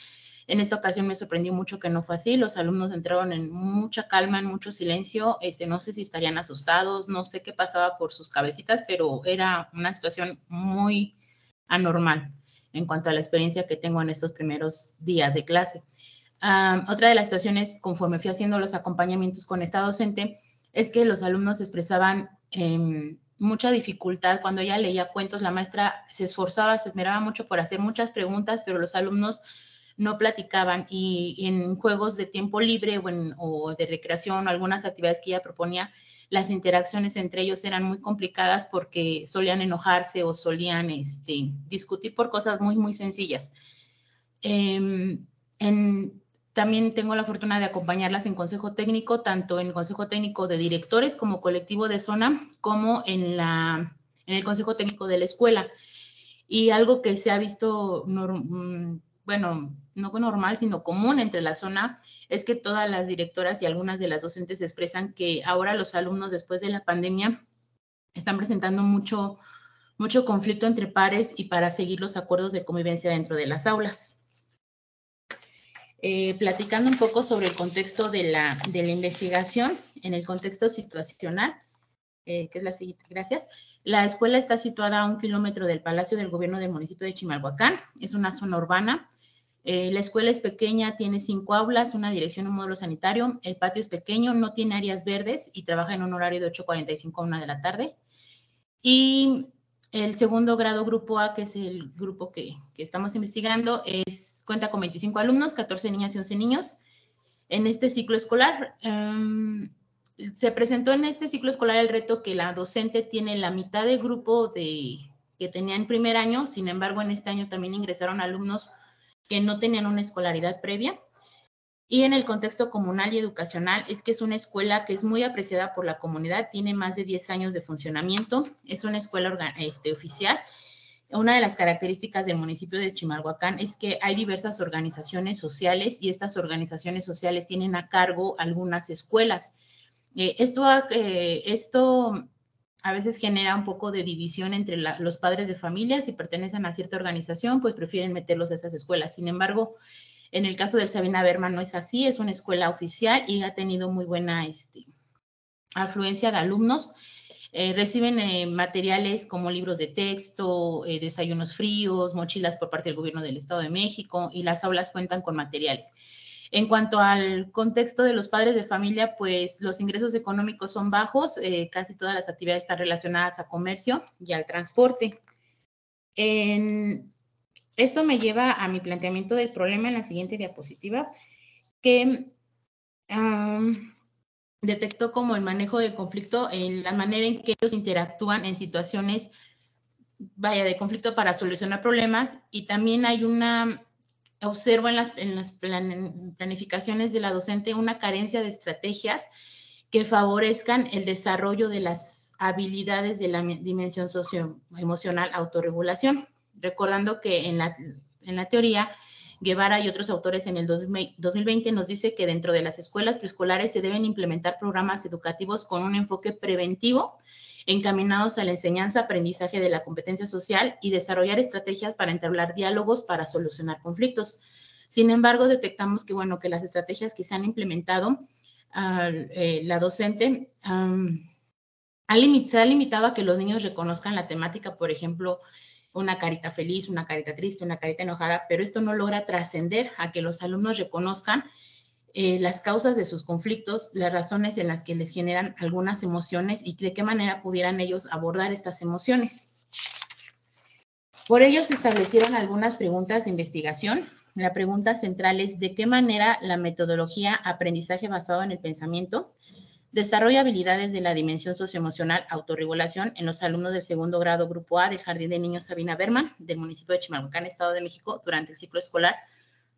En esta ocasión me sorprendió mucho que no fue así. Los alumnos entraron en mucha calma, en mucho silencio. No sé si estarían asustados, no sé qué pasaba por sus cabecitas, pero era una situación muy anormal en cuanto a la experiencia que tengo en estos primeros días de clase. Otra de las situaciones, conforme fui haciendo los acompañamientos con esta docente, es que los alumnos expresaban mucha dificultad. Cuando ella leía cuentos, la maestra se esforzaba, se esmeraba mucho por hacer muchas preguntas, pero los alumnos no platicaban, y en juegos de tiempo libre o de recreación o algunas actividades que ella proponía, las interacciones entre ellos eran muy complicadas porque solían enojarse o solían discutir por cosas muy, muy sencillas. También tengo la fortuna de acompañarlas en consejo técnico, tanto en el consejo técnico de directores como colectivo de zona, como en el consejo técnico de la escuela. Y algo que se ha visto, bueno, no normal, sino común entre la zona, es que todas las directoras y algunas de las docentes expresan que ahora los alumnos, después de la pandemia, están presentando mucho conflicto entre pares y para seguir los acuerdos de convivencia dentro de las aulas. Platicando un poco sobre el contexto de la investigación, en el contexto situacional, que es la siguiente, gracias. La escuela está situada a 1 kilómetro del Palacio del Gobierno del municipio de Chimalhuacán, es una zona urbana. La escuela es pequeña, tiene 5 aulas, una dirección, un módulo sanitario. El patio es pequeño, no tiene áreas verdes y trabaja en un horario de 8:45 a 1 de la tarde. Y el segundo grado, grupo A, que es el grupo que estamos investigando, cuenta con 25 alumnos, 14 niñas y 11 niños. En este ciclo escolar, se presentó en este ciclo escolar el reto que la docente tiene la mitad del grupo que tenía en primer año. Sin embargo, en este año también ingresaron alumnos que no tenían una escolaridad previa. Y en el contexto comunal y educacional, es que es una escuela que es muy apreciada por la comunidad, tiene más de 10 años de funcionamiento, es una escuela oficial. Una de las características del municipio de Chimalhuacán es que hay diversas organizaciones sociales, y estas organizaciones sociales tienen a cargo algunas escuelas. Esto a veces genera un poco de división entre los padres de familia. Si pertenecen a cierta organización, pues prefieren meterlos a esas escuelas. Sin embargo, en el caso del Sabina Berman no es así, es una escuela oficial y ha tenido muy buena afluencia de alumnos. Reciben materiales como libros de texto, desayunos fríos, mochilas por parte del gobierno del Estado de México, y las aulas cuentan con materiales. En cuanto al contexto de los padres de familia, pues los ingresos económicos son bajos, casi todas las actividades están relacionadas a comercio y al transporte. Esto me lleva a mi planteamiento del problema en la siguiente diapositiva, que detectó como el manejo del conflicto en la manera en que ellos interactúan en situaciones, de conflicto para solucionar problemas. Y también hay observo en las planificaciones de la docente una carencia de estrategias que favorezcan el desarrollo de las habilidades de la dimensión socioemocional autorregulación. Recordando que en la teoría, Guevara y otros autores en el 2020 nos dice que dentro de las escuelas preescolares se deben implementar programas educativos con un enfoque preventivo, encaminados a la enseñanza, aprendizaje de la competencia social y desarrollar estrategias para entablar diálogos para solucionar conflictos. Sin embargo, detectamos que, que las estrategias que se han implementado, la docente se ha limitado a que los niños reconozcan la temática, por ejemplo, una carita feliz, una carita triste, una carita enojada, pero esto no logra trascender a que los alumnos reconozcan las causas de sus conflictos, las razones en las que les generan algunas emociones y de qué manera pudieran ellos abordar estas emociones. Por ello se establecieron algunas preguntas de investigación. La pregunta central es ¿de qué manera la metodología aprendizaje basado en el pensamiento desarrolla habilidades de la dimensión socioemocional autorregulación en los alumnos del segundo grado Grupo A del Jardín de Niños Sabina Berman del municipio de Chimalhuacán, Estado de México, durante el ciclo escolar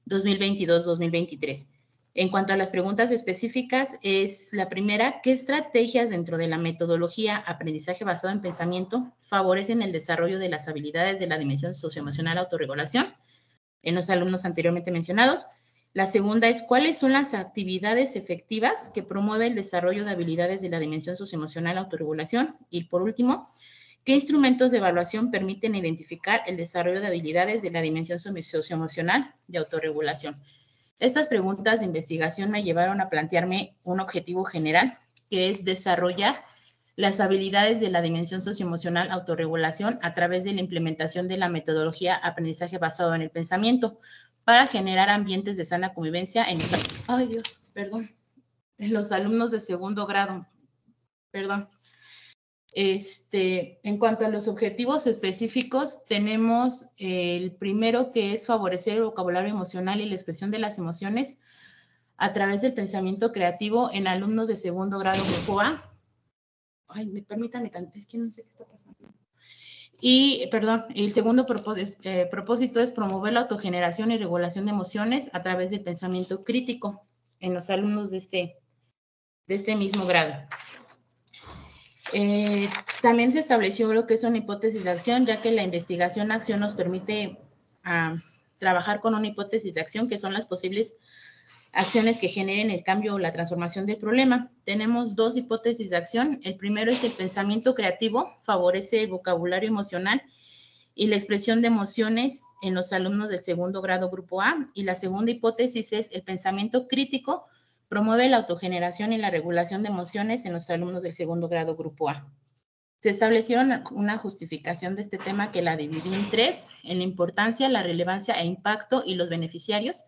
2022-2023? En cuanto a las preguntas específicas, es la primera, ¿qué estrategias dentro de la metodología aprendizaje basado en pensamiento favorecen el desarrollo de las habilidades de la dimensión socioemocional autorregulación en los alumnos anteriormente mencionados? La segunda es, ¿cuáles son las actividades efectivas que promueven el desarrollo de habilidades de la dimensión socioemocional autorregulación? Y por último, ¿qué instrumentos de evaluación permiten identificar el desarrollo de habilidades de la dimensión socioemocional de autorregulación? Estas preguntas de investigación me llevaron a plantearme un objetivo general, que es desarrollar las habilidades de la dimensión socioemocional autorregulación a través de la implementación de la metodología aprendizaje basado en el pensamiento para generar ambientes de sana convivencia en los alumnos de segundo grado. En cuanto a los objetivos específicos, tenemos el primero, que es favorecer el vocabulario emocional y la expresión de las emociones a través del pensamiento creativo en alumnos de segundo grado Grupo A. Permítanme tanto, es que no sé qué está pasando. El segundo propósito es promover la autogeneración y regulación de emociones a través del pensamiento crítico en los alumnos de este mismo grado. También se estableció lo que es una hipótesis de acción, ya que la investigación-acción nos permite trabajar con una hipótesis de acción, que son las posibles acciones que generen el cambio o la transformación del problema. Tenemos dos hipótesis de acción. El primero es el pensamiento creativo, favorece el vocabulario emocional y la expresión de emociones en los alumnos del segundo grado Grupo A. Y la segunda hipótesis es el pensamiento crítico, promueve la autogeneración y la regulación de emociones en los alumnos del segundo grado Grupo A. Se establecieron una justificación de este tema que la dividí en tres, en la importancia, la relevancia e impacto y los beneficiarios.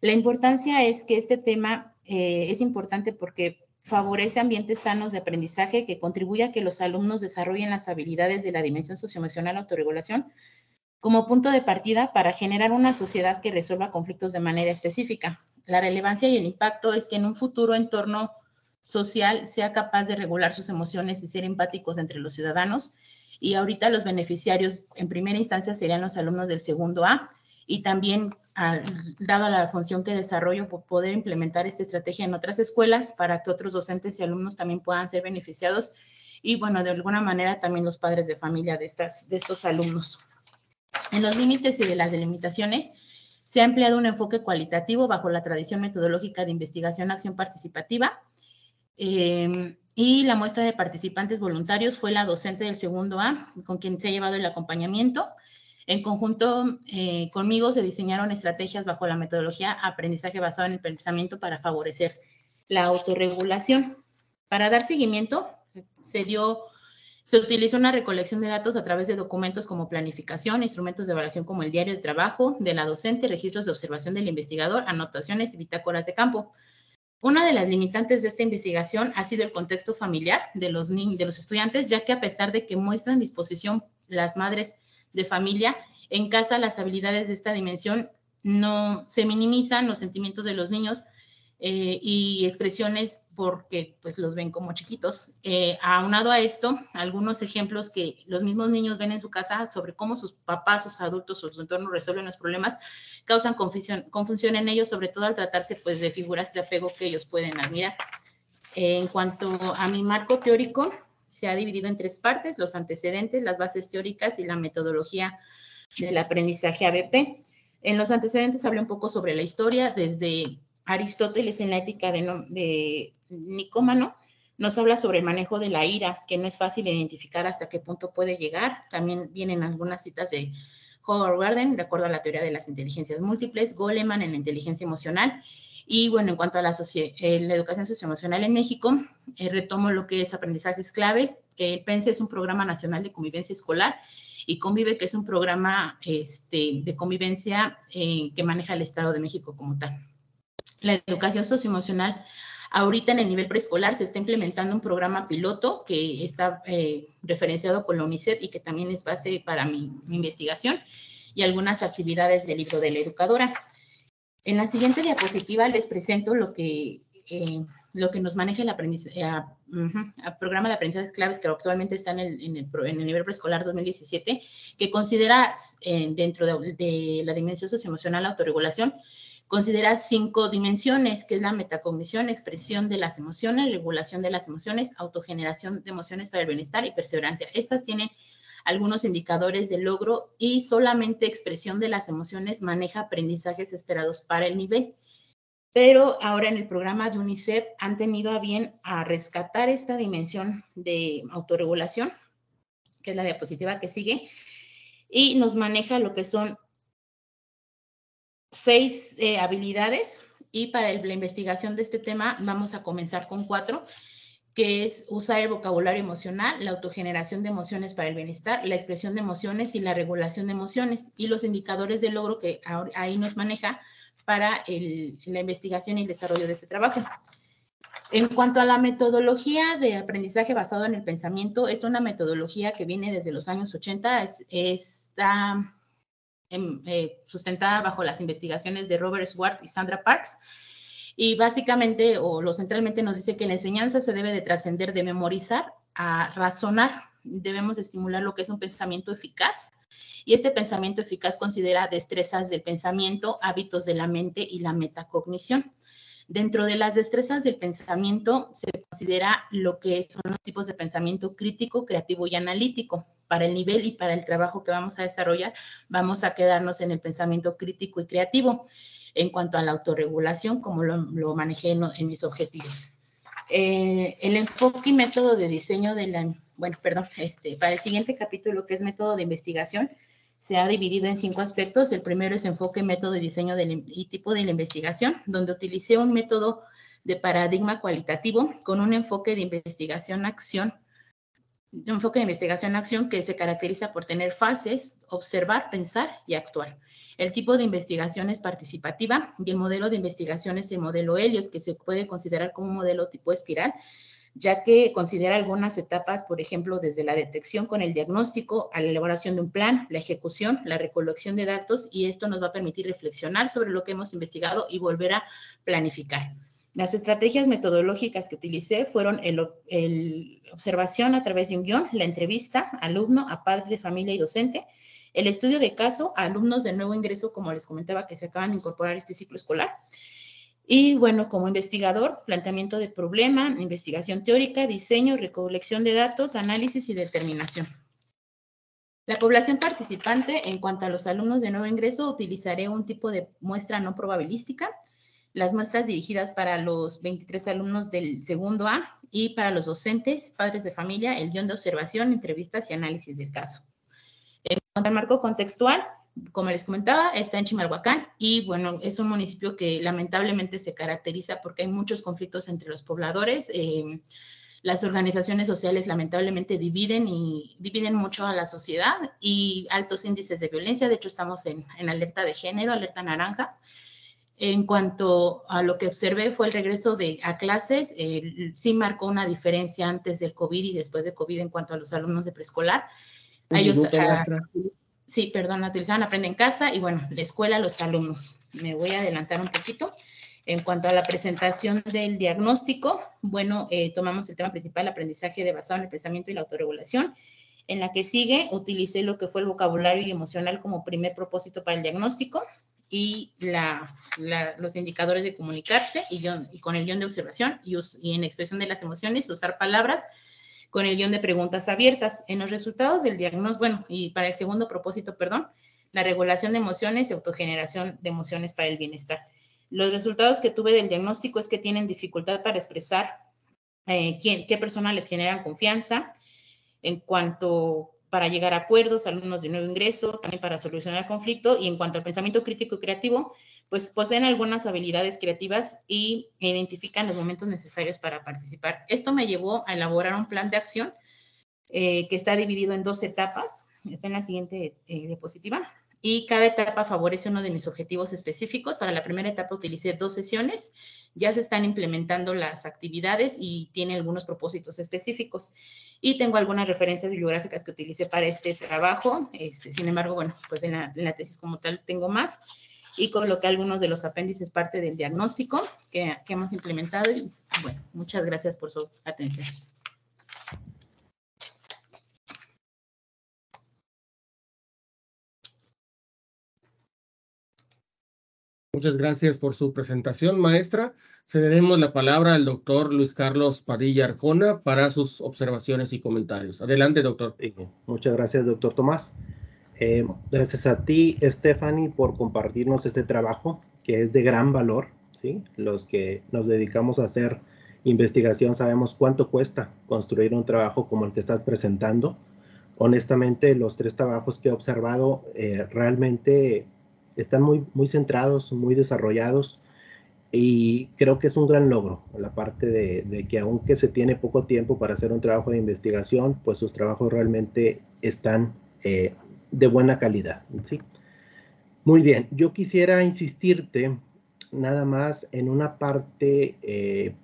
La importancia es que este tema es importante porque favorece ambientes sanos de aprendizaje que contribuye a que los alumnos desarrollen las habilidades de la dimensión socioemocional autorregulación como punto de partida para generar una sociedad que resuelva conflictos de manera específica. La relevancia y el impacto es que en un futuro entorno social sea capaz de regular sus emociones y ser empáticos entre los ciudadanos. Y ahorita los beneficiarios en primera instancia serían los alumnos del segundo A y también, dado la función que desarrollo, poder implementar esta estrategia en otras escuelas para que otros docentes y alumnos también puedan ser beneficiados y, bueno, de alguna manera también los padres de familia de estos alumnos. En los límites y de las delimitaciones, se ha empleado un enfoque cualitativo bajo la tradición metodológica de investigación-acción participativa y la muestra de participantes voluntarios fue la docente del segundo A, con quien se ha llevado el acompañamiento. En conjunto conmigo se diseñaron estrategias bajo la metodología aprendizaje basado en el pensamiento para favorecer la autorregulación. Para dar seguimiento, se utilizó una recolección de datos a través de documentos como planificación, instrumentos de evaluación como el diario de trabajo de la docente, registros de observación del investigador, anotaciones y bitácoras de campo. Una de las limitantes de esta investigación ha sido el contexto familiar de los estudiantes, ya que a pesar de que muestran disposición las madres de familia, en casa las habilidades de esta dimensión no se minimizan los sentimientos de los niños y expresiones porque pues los ven como chiquitos. Aunado a esto, algunos ejemplos que los mismos niños ven en su casa sobre cómo sus papás, sus adultos o su entorno resuelven los problemas causan confusión en ellos, sobre todo al tratarse pues de figuras de apego que ellos pueden admirar. En cuanto a mi marco teórico, se ha dividido en tres partes: los antecedentes, las bases teóricas y la metodología del aprendizaje ABP. En los antecedentes hablé un poco sobre la historia, desde Aristóteles en la ética de Nicómaco nos habla sobre el manejo de la ira, que no es fácil identificar hasta qué punto puede llegar. También vienen algunas citas de Howard Gardner, de acuerdo a la teoría de las inteligencias múltiples, Goleman en la inteligencia emocional. Y bueno, en cuanto a la educación socioemocional en México, retomo lo que es aprendizajes claves. El PENSE es un programa nacional de convivencia escolar y Convive, que es un programa de convivencia que maneja el Estado de México como tal. La educación socioemocional, ahorita en el nivel preescolar se está implementando un programa piloto que está referenciado con la UNICEF y que también es base para mi investigación y algunas actividades del libro de la educadora. En la siguiente diapositiva les presento lo que nos maneja el programa de aprendizajes claves que actualmente está en el nivel preescolar 2017, que considera dentro de la dimensión socioemocional autorregulación, considera 5 dimensiones, que es la metacognición, expresión de las emociones, regulación de las emociones, autogeneración de emociones para el bienestar y perseverancia. Estas tienen algunos indicadores de logro y solamente expresión de las emociones maneja aprendizajes esperados para el nivel. Pero ahora en el programa de UNICEF han tenido a bien a rescatar esta dimensión de autorregulación, que es la diapositiva que sigue, y nos maneja lo que son 6 habilidades, y para la investigación de este tema vamos a comenzar con 4, que es usar el vocabulario emocional, la autogeneración de emociones para el bienestar, la expresión de emociones y la regulación de emociones, y los indicadores de logro que ahí nos maneja para la investigación y el desarrollo de este trabajo. En cuanto a la metodología de aprendizaje basado en el pensamiento, es una metodología que viene desde los años 80, está sustentada bajo las investigaciones de Robert Schwartz y Sandra Parks, y básicamente o centralmente nos dice que la enseñanza se debe de trascender de memorizar a razonar. Debemos estimular lo que es un pensamiento eficaz, y este pensamiento eficaz considera destrezas del pensamiento, hábitos de la mente y la metacognición. Dentro de las destrezas del pensamiento se considera lo que son los tipos de pensamiento crítico, creativo y analítico. Para el nivel y para el trabajo que vamos a desarrollar, vamos a quedarnos en el pensamiento crítico y creativo. En cuanto a la autorregulación, como lo manejé en mis objetivos. El enfoque y método de diseño para el siguiente capítulo, que es método de investigación, se ha dividido en 5 aspectos. El primero es enfoque, método y diseño y tipo de la investigación, donde utilicé un método de paradigma cualitativo con un enfoque de investigación-acción, que se caracteriza por tener fases, observar, pensar y actuar. El tipo de investigación es participativa y el modelo de investigación es el modelo Elliott, que se puede considerar como un modelo tipo espiral, ya que considera algunas etapas, por ejemplo, desde la detección con el diagnóstico a la elaboración de un plan, la ejecución, la recolección de datos, y esto nos va a permitir reflexionar sobre lo que hemos investigado y volver a planificar. Las estrategias metodológicas que utilicé fueron el observación a través de un guión, la entrevista, alumno, a padre de familia y docente, el estudio de caso a alumnos de nuevo ingreso, como les comentaba, que se acaban de incorporar a este ciclo escolar. Y bueno, como investigador, planteamiento de problema, investigación teórica, diseño, recolección de datos, análisis y determinación. La población participante, en cuanto a los alumnos de nuevo ingreso, utilizaré un tipo de muestra no probabilística, las muestras dirigidas para los 23 alumnos del segundo A y para los docentes, padres de familia, el guión de observación, entrevistas y análisis del caso. En cuanto al marco contextual, como les comentaba, está en Chimalhuacán y, bueno, es un municipio que lamentablemente se caracteriza porque hay muchos conflictos entre los pobladores. Las organizaciones sociales lamentablemente dividen mucho a la sociedad y altos índices de violencia. De hecho, estamos en alerta de género, alerta naranja. En cuanto a lo que observé fue el regreso a clases, sí marcó una diferencia antes del COVID y después de COVID en cuanto a los alumnos de preescolar. Ellos utilizaban Aprende en Casa y, bueno, la escuela, los alumnos. Me voy a adelantar un poquito. En cuanto a la presentación del diagnóstico, bueno, tomamos el tema principal, aprendizaje basado en el pensamiento y la autorregulación. En la que sigue, utilicé lo que fue el vocabulario y emocional como primer propósito para el diagnóstico y los indicadores de comunicarse y con el guión de observación y en expresión de las emociones, usar palabras con el guión de preguntas abiertas. En los resultados del diagnóstico, bueno, y para el segundo propósito, la regulación de emociones y autogeneración de emociones para el bienestar. Los resultados que tuve del diagnóstico es que tienen dificultad para expresar qué personas les generan confianza, en cuanto para llegar a acuerdos, alumnos de nuevo ingreso, también para solucionar conflicto, y en cuanto al pensamiento crítico y creativo, pues poseen algunas habilidades creativas y identifican los momentos necesarios para participar. Esto me llevó a elaborar un plan de acción que está dividido en 2 etapas. Está en la siguiente diapositiva. Y cada etapa favorece uno de mis objetivos específicos. Para la primera etapa utilicé 2 sesiones. Ya se están implementando las actividades y tiene algunos propósitos específicos. Y tengo algunas referencias bibliográficas que utilicé para este trabajo. Sin embargo, bueno, pues en la tesis como tal tengo más. Y coloqué algunos de los apéndices parte del diagnóstico que hemos implementado. Y bueno, muchas gracias por su atención. Muchas gracias por su presentación, maestra. Cederemos la palabra al doctor Luis Carlos Padilla Arjona para sus observaciones y comentarios. Adelante, doctor. Muchas gracias, doctor Tomás. Gracias a ti, Stephanie, por compartirnos este trabajo que es de gran valor, ¿sí? Los que nos dedicamos a hacer investigación sabemos cuánto cuesta construir un trabajo como el que estás presentando. Honestamente, los 3 trabajos que he observado realmente están muy centrados, muy desarrollados, y creo que es un gran logro la parte de que aunque se tiene poco tiempo para hacer un trabajo de investigación, pues sus trabajos realmente están de buena calidad, ¿sí? Muy bien, yo quisiera insistirte nada más en una parte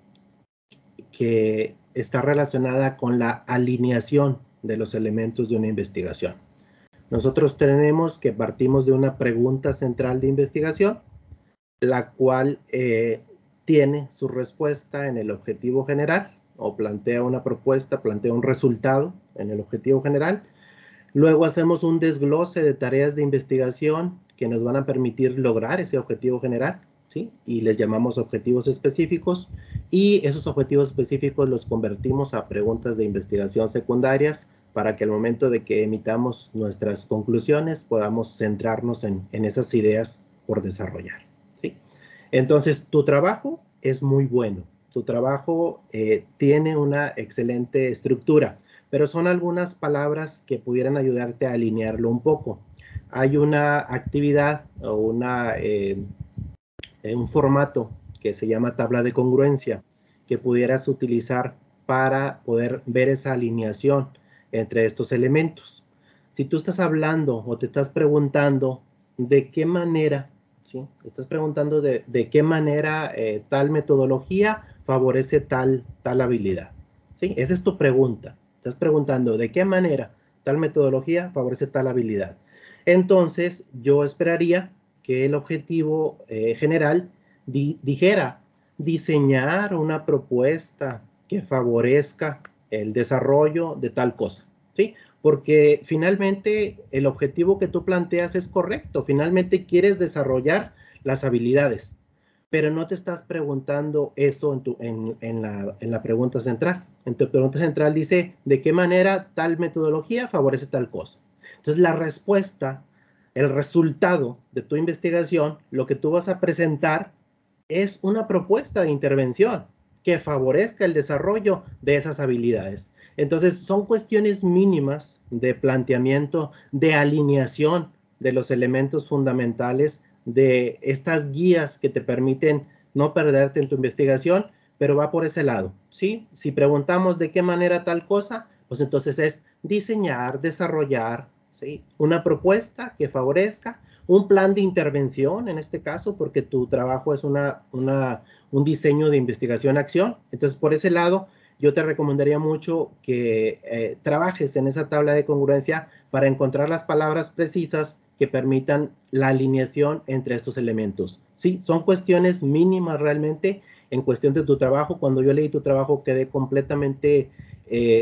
que está relacionada con la alineación de los elementos de una investigación. Nosotros tenemos que partimos de una pregunta central de investigación, la cual tiene su respuesta en el objetivo general, o plantea una propuesta, plantea un resultado en el objetivo general. Luego hacemos un desglose de tareas de investigación que nos van a permitir lograr ese objetivo general, ¿sí? Y les llamamos objetivos específicos, y esos objetivos específicos los convertimos a preguntas de investigación secundarias para que al momento de que emitamos nuestras conclusiones podamos centrarnos en esas ideas por desarrollar, ¿sí? Entonces, tu trabajo es muy bueno. Tu trabajo tiene una excelente estructura, pero son algunas palabras que pudieran ayudarte a alinearlo un poco. Hay una actividad o un formato que se llama tabla de congruencia que pudieras utilizar para poder ver esa alineación entre estos elementos. Si tú estás hablando o te estás preguntando de qué manera, ¿sí? Estás preguntando de qué manera tal metodología favorece tal habilidad, ¿sí? Esa es tu pregunta. Estás preguntando de qué manera tal metodología favorece tal habilidad. Entonces, yo esperaría que el objetivo general dijera diseñar una propuesta que favorezca el desarrollo de tal cosa, ¿sí? Porque finalmente el objetivo que tú planteas es correcto. Finalmente quieres desarrollar las habilidades, pero no te estás preguntando eso en la pregunta central. En tu pregunta central dice, ¿de qué manera tal metodología favorece tal cosa? Entonces, la respuesta, el resultado de tu investigación, lo que tú vas a presentar es una propuesta de intervención que favorezca el desarrollo de esas habilidades. Entonces, son cuestiones mínimas de planteamiento, de alineación de los elementos fundamentales de estas guías que te permiten no perderte en tu investigación, pero va por ese lado, ¿sí? Si preguntamos de qué manera tal cosa, pues entonces es diseñar, desarrollar, ¿sí? Una propuesta que favorezca, un plan de intervención en este caso, porque tu trabajo es un diseño de investigación-acción. Entonces, por ese lado, yo te recomendaría mucho que trabajes en esa tabla de congruencia para encontrar las palabras precisas que permitan la alineación entre estos elementos. Sí, son cuestiones mínimas realmente en cuestión de tu trabajo. Cuando yo leí tu trabajo quedé completamente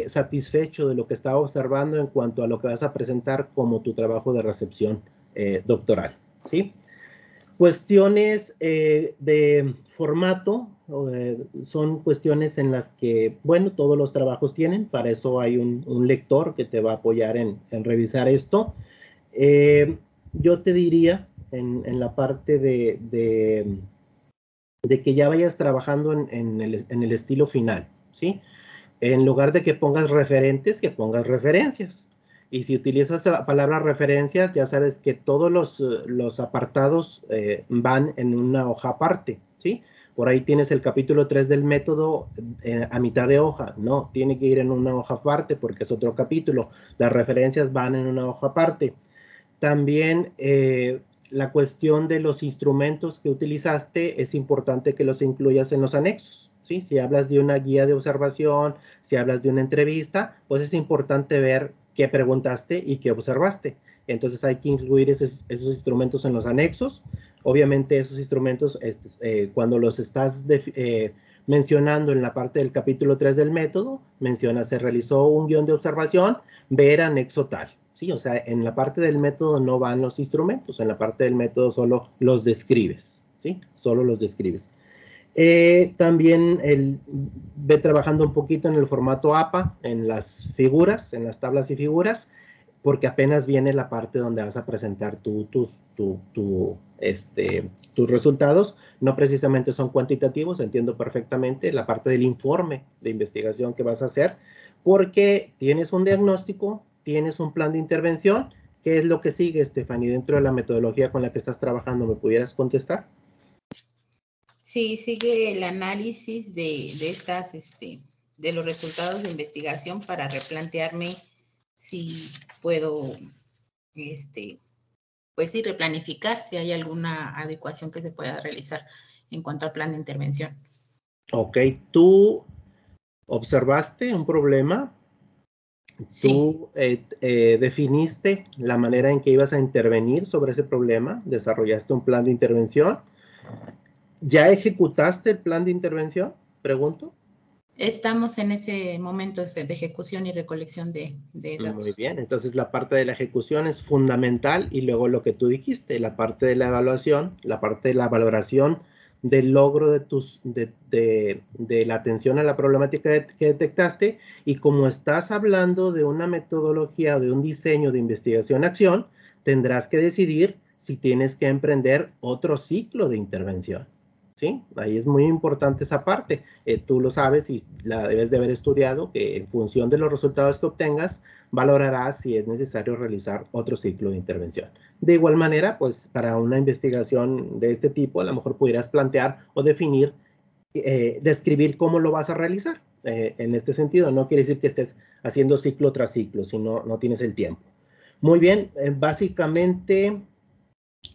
satisfecho de lo que estaba observando en cuanto a lo que vas a presentar como tu trabajo de recepción doctoral, ¿sí? Cuestiones de formato son cuestiones en las que, bueno, todos los trabajos tienen, para eso hay un lector que te va a apoyar en revisar esto. Yo te diría en la parte de que ya vayas trabajando en el estilo final, ¿sí? En lugar de que pongas referentes, que pongas referencias. Y si utilizas la palabra referencias, ya sabes que todos los apartados van en una hoja aparte, ¿sí? por ahí tienes el capítulo 3 del método a mitad de hoja. No, tiene que ir en una hoja aparte porque es otro capítulo. Las referencias van en una hoja aparte. También la cuestión de los instrumentos que utilizaste, es importante que los incluyas en los anexos, ¿sí? Si hablas de una guía de observación, si hablas de una entrevista, pues es importante ver qué preguntaste y qué observaste. Entonces hay que incluir esos instrumentos en los anexos. Obviamente esos instrumentos, cuando los estás mencionando en la parte del capítulo 3 del método, menciona, se realizó un guión de observación, ver anexo tal. Sí, o sea, en la parte del método no van los instrumentos, en la parte del método solo los describes, ¿sí? Solo los describes. También ve trabajando un poquito en el formato APA, en las figuras, en las tablas y figuras, porque apenas viene la parte donde vas a presentar tus resultados. No precisamente son cuantitativos, entiendo perfectamente la parte del informe de investigación que vas a hacer, porque tienes un diagnóstico, tienes un plan de intervención. ¿Qué es lo que sigue, Stephanie, dentro de la metodología con la que estás trabajando? ¿Me pudieras contestar? Sí, sigue el análisis de los resultados de investigación para replantearme si puedo, pues sí, replanificar si hay alguna adecuación que se pueda realizar en cuanto al plan de intervención. Ok, ¿tú observaste un problema? Sí. ¿Tú definiste la manera en que ibas a intervenir sobre ese problema? ¿Desarrollaste un plan de intervención? ¿Ya ejecutaste el plan de intervención? Pregunto. Estamos en ese momento de ejecución y recolección de datos. Muy bien, entonces la parte de la ejecución es fundamental y luego lo que tú dijiste, la parte de la evaluación, la parte de la valoración del logro de la atención a la problemática que detectaste, y como estás hablando de una metodología o de un diseño de investigación-acción, tendrás que decidir si tienes que emprender otro ciclo de intervención. ¿Sí? Ahí es muy importante esa parte. Tú lo sabes y la debes de haber estudiado, que en función de los resultados que obtengas, valorarás si es necesario realizar otro ciclo de intervención. De igual manera, pues para una investigación de este tipo, a lo mejor pudieras plantear o definir, describir cómo lo vas a realizar. En este sentido, no quiere decir que estés haciendo ciclo tras ciclo, si no tienes el tiempo. Muy bien, básicamente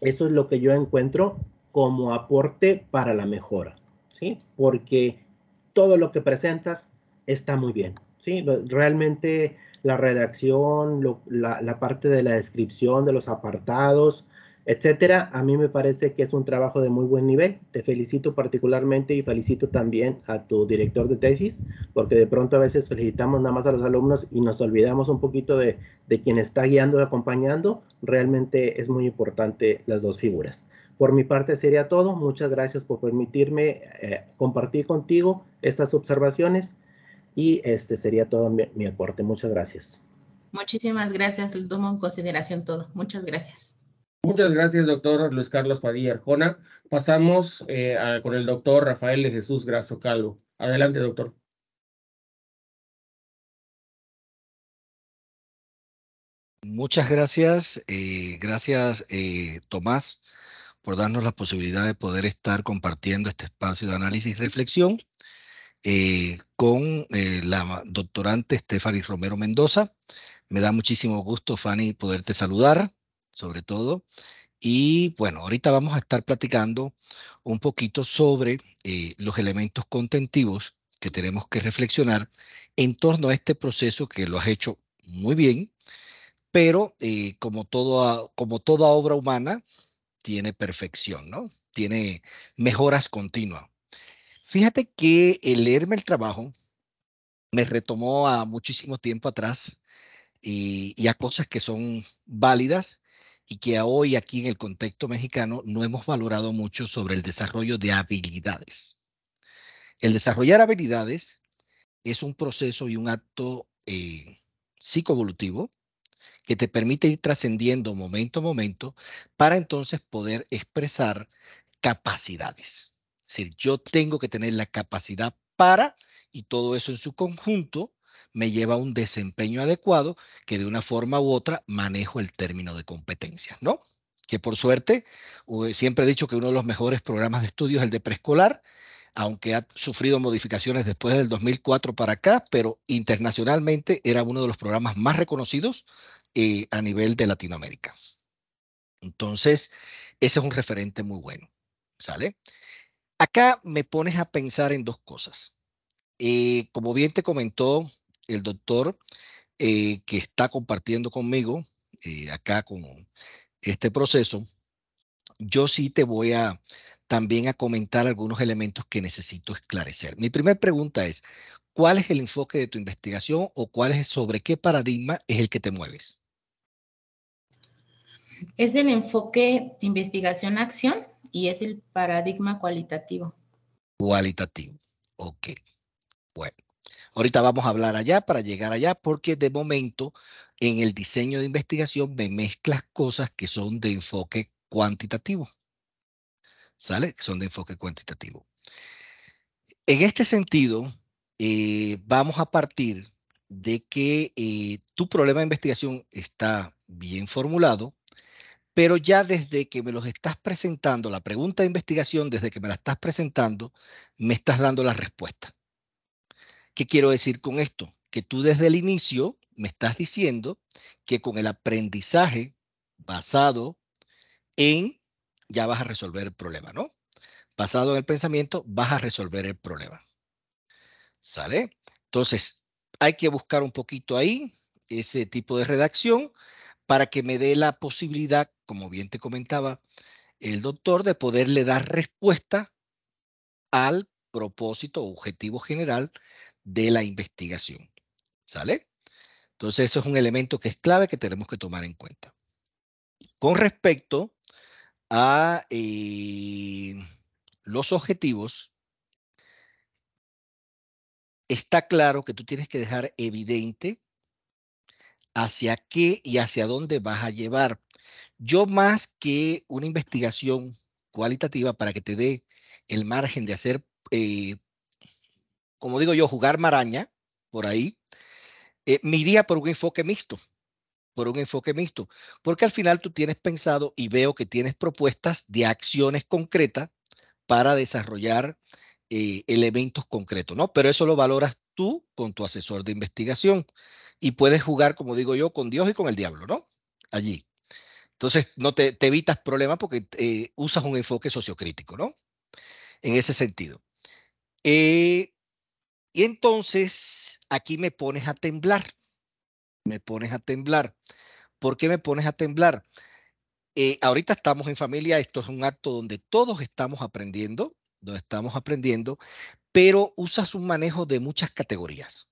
eso es lo que yo encuentro como aporte para la mejora, ¿sí? Porque todo lo que presentas está muy bien, ¿sí? Realmente la redacción, la parte de la descripción de los apartados, etcétera, a mí me parece que es un trabajo de muy buen nivel. Te felicito particularmente y felicito también a tu director de tesis, porque de pronto a veces felicitamos nada más a los alumnos y nos olvidamos un poquito de quien está guiando y acompañando. Realmente es muy importante las dos figuras. Por mi parte sería todo. Muchas gracias por permitirme compartir contigo estas observaciones y sería todo mi aporte. Muchas gracias. Muchísimas gracias. Lo tomo en consideración todo. Muchas gracias. Muchas gracias, doctor Luis Carlos Padilla Arjona. Pasamos con el doctor Rafael de Jesús Grasso Calvo. Adelante, doctor. Muchas gracias. Gracias, Tomás, por darnos la posibilidad de poder estar compartiendo este espacio de análisis y reflexión con la doctorante Stephanie Romero Mendoza. Me da muchísimo gusto, Fanny, poderte saludar, sobre todo. Y bueno, ahorita vamos a estar platicando un poquito sobre los elementos contentivos que tenemos que reflexionar en torno a este proceso que lo has hecho muy bien, pero como toda obra humana, tiene perfección, ¿no? Tiene mejoras continuas. Fíjate que el leerme el trabajo me retomó a muchísimo tiempo atrás y a cosas que son válidas y que hoy aquí en el contexto mexicano no hemos valorado mucho sobre el desarrollo de habilidades. El desarrollar habilidades es un proceso y un acto psicoevolutivo que te permite ir trascendiendo momento a momento para entonces poder expresar capacidades. Es decir, yo tengo que tener la capacidad para, y todo eso en su conjunto me lleva a un desempeño adecuado que de una forma u otra manejo el término de competencias, ¿no? Que por suerte, siempre he dicho que uno de los mejores programas de estudio es el de preescolar aunque ha sufrido modificaciones después del 2004 para acá, pero internacionalmente era uno de los programas más reconocidos a nivel de Latinoamérica. Entonces, ese es un referente muy bueno, ¿sale? Acá me pones a pensar en dos cosas. Como bien te comentó el doctor que está compartiendo conmigo acá con este proceso, yo sí te voy a también a comentar algunos elementos que necesito esclarecer. Mi primera pregunta es, ¿cuál es el enfoque de tu investigación o sobre qué paradigma es el que te mueves? Es el enfoque investigación-acción y es el paradigma cualitativo. Cualitativo, ok. Bueno, ahorita vamos a hablar allá para llegar allá porque de momento en el diseño de investigación me mezclas cosas que son de enfoque cuantitativo. ¿Sale? Son de enfoque cuantitativo. En este sentido, vamos a partir de que tu problema de investigación está bien formulado, pero ya desde que me los estás presentando, la pregunta de investigación, desde que me la estás presentando, me estás dando la respuesta. ¿Qué quiero decir con esto? Que tú desde el inicio me estás diciendo que con el aprendizaje basado en, ya vas a resolver el problema, ¿no? Basado en el pensamiento, vas a resolver el problema. ¿Sale? Entonces, hay que buscar un poquito ahí ese tipo de redacción para que me dé la posibilidad, como bien te comentaba el doctor, de poderle dar respuesta al propósito o objetivo general de la investigación. ¿Sale? Entonces, eso es un elemento que es clave que tenemos que tomar en cuenta. Con respecto a los objetivos, está claro que tú tienes que dejar evidente hacia qué y hacia dónde vas a llevar. Yo más que una investigación cualitativa para que te dé el margen de hacer, como digo yo, jugar maraña por ahí, me iría por un enfoque mixto. Porque al final tú tienes pensado y veo que tienes propuestas de acciones concretas para desarrollar elementos concretos, ¿no? Pero eso lo valoras tú con tu asesor de investigación y puedes jugar, como digo yo, con Dios y con el diablo, ¿no? Allí. Entonces, no te evitas problemas porque usas un enfoque sociocrítico, ¿no? En ese sentido. Y entonces, aquí me pones a temblar. Me pones a temblar. ¿Por qué me pones a temblar? Ahorita estamos en familia, esto es un acto donde todos estamos aprendiendo, pero usas un manejo de muchas categorías.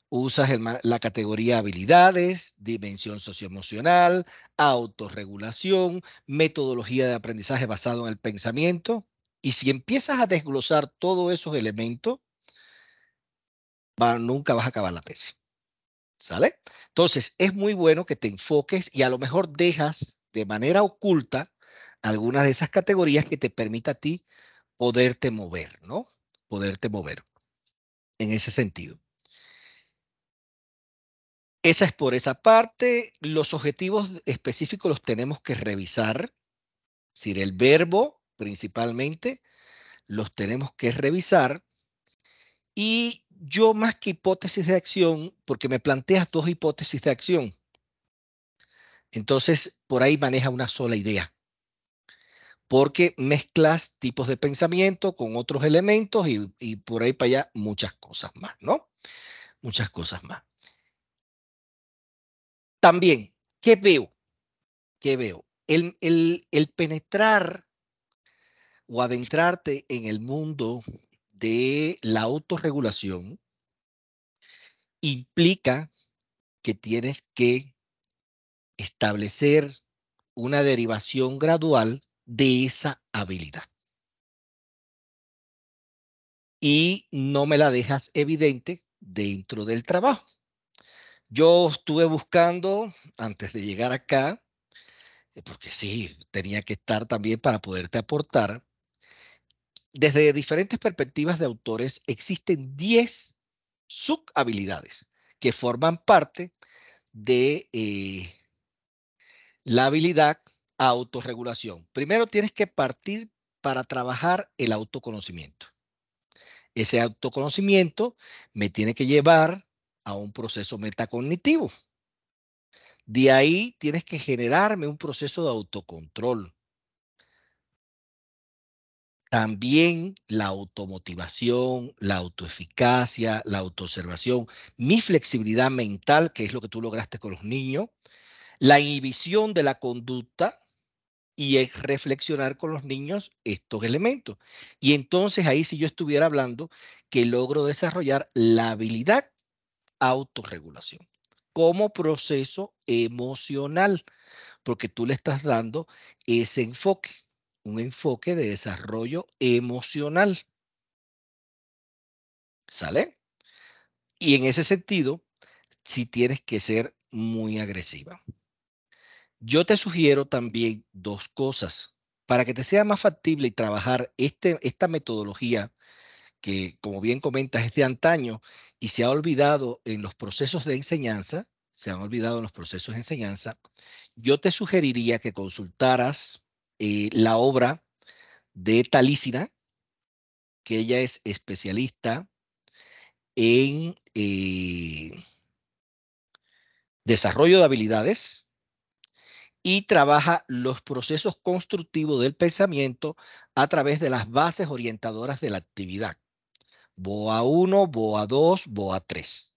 Usas la categoría habilidades, dimensión socioemocional, autorregulación, metodología de aprendizaje basado en el pensamiento. Y si empiezas a desglosar todos esos elementos, nunca vas a acabar la tesis. ¿Sale? Entonces, es muy bueno que te enfoques y a lo mejor dejas de manera oculta algunas de esas categorías que te permita a ti poderte mover, ¿no? Poderte mover en ese sentido. Esa es por esa parte. Los objetivos específicos los tenemos que revisar. Es decir, el verbo principalmente los tenemos que revisar. Y yo más que hipótesis de acción, porque me planteas dos hipótesis de acción. Entonces, por ahí maneja una sola idea. Porque mezclas tipos de pensamiento con otros elementos y por ahí para allá muchas cosas más, ¿no? Muchas cosas más. También, ¿qué veo? ¿Qué veo? El penetrar o adentrarte en el mundo de la autorregulación implica que tienes que establecer una derivación gradual de esa habilidad. Y no me la dejas evidente dentro del trabajo. Yo estuve buscando antes de llegar acá, porque sí, tenía que estar también para poderte aportar. Desde diferentes perspectivas de autores, existen 10 subhabilidades que forman parte de la habilidad autorregulación. Primero tienes que partir para trabajar el autoconocimiento. Ese autoconocimiento me tiene que llevar a un proceso metacognitivo. De ahí tienes que generarme un proceso de autocontrol. También la automotivación, la autoeficacia, la autoobservación, mi flexibilidad mental, que es lo que tú lograste con los niños, la inhibición de la conducta y es reflexionar con los niños estos elementos. Y entonces ahí si yo estuviera hablando que logro desarrollar la habilidad autorregulación como proceso emocional, porque tú le estás dando ese enfoque, un enfoque de desarrollo emocional. ¿Sale? Y en ese sentido, sí tienes que ser muy agresiva. Yo te sugiero también dos cosas para que te sea más factible y trabajar esta metodología que, como bien comentas, es de antaño y se ha olvidado en los procesos de enseñanza, yo te sugeriría que consultaras la obra de Talísina, que ella es especialista en desarrollo de habilidades y trabaja los procesos constructivos del pensamiento a través de las bases orientadoras de la actividad. BOA 1, BOA 2, BOA 3.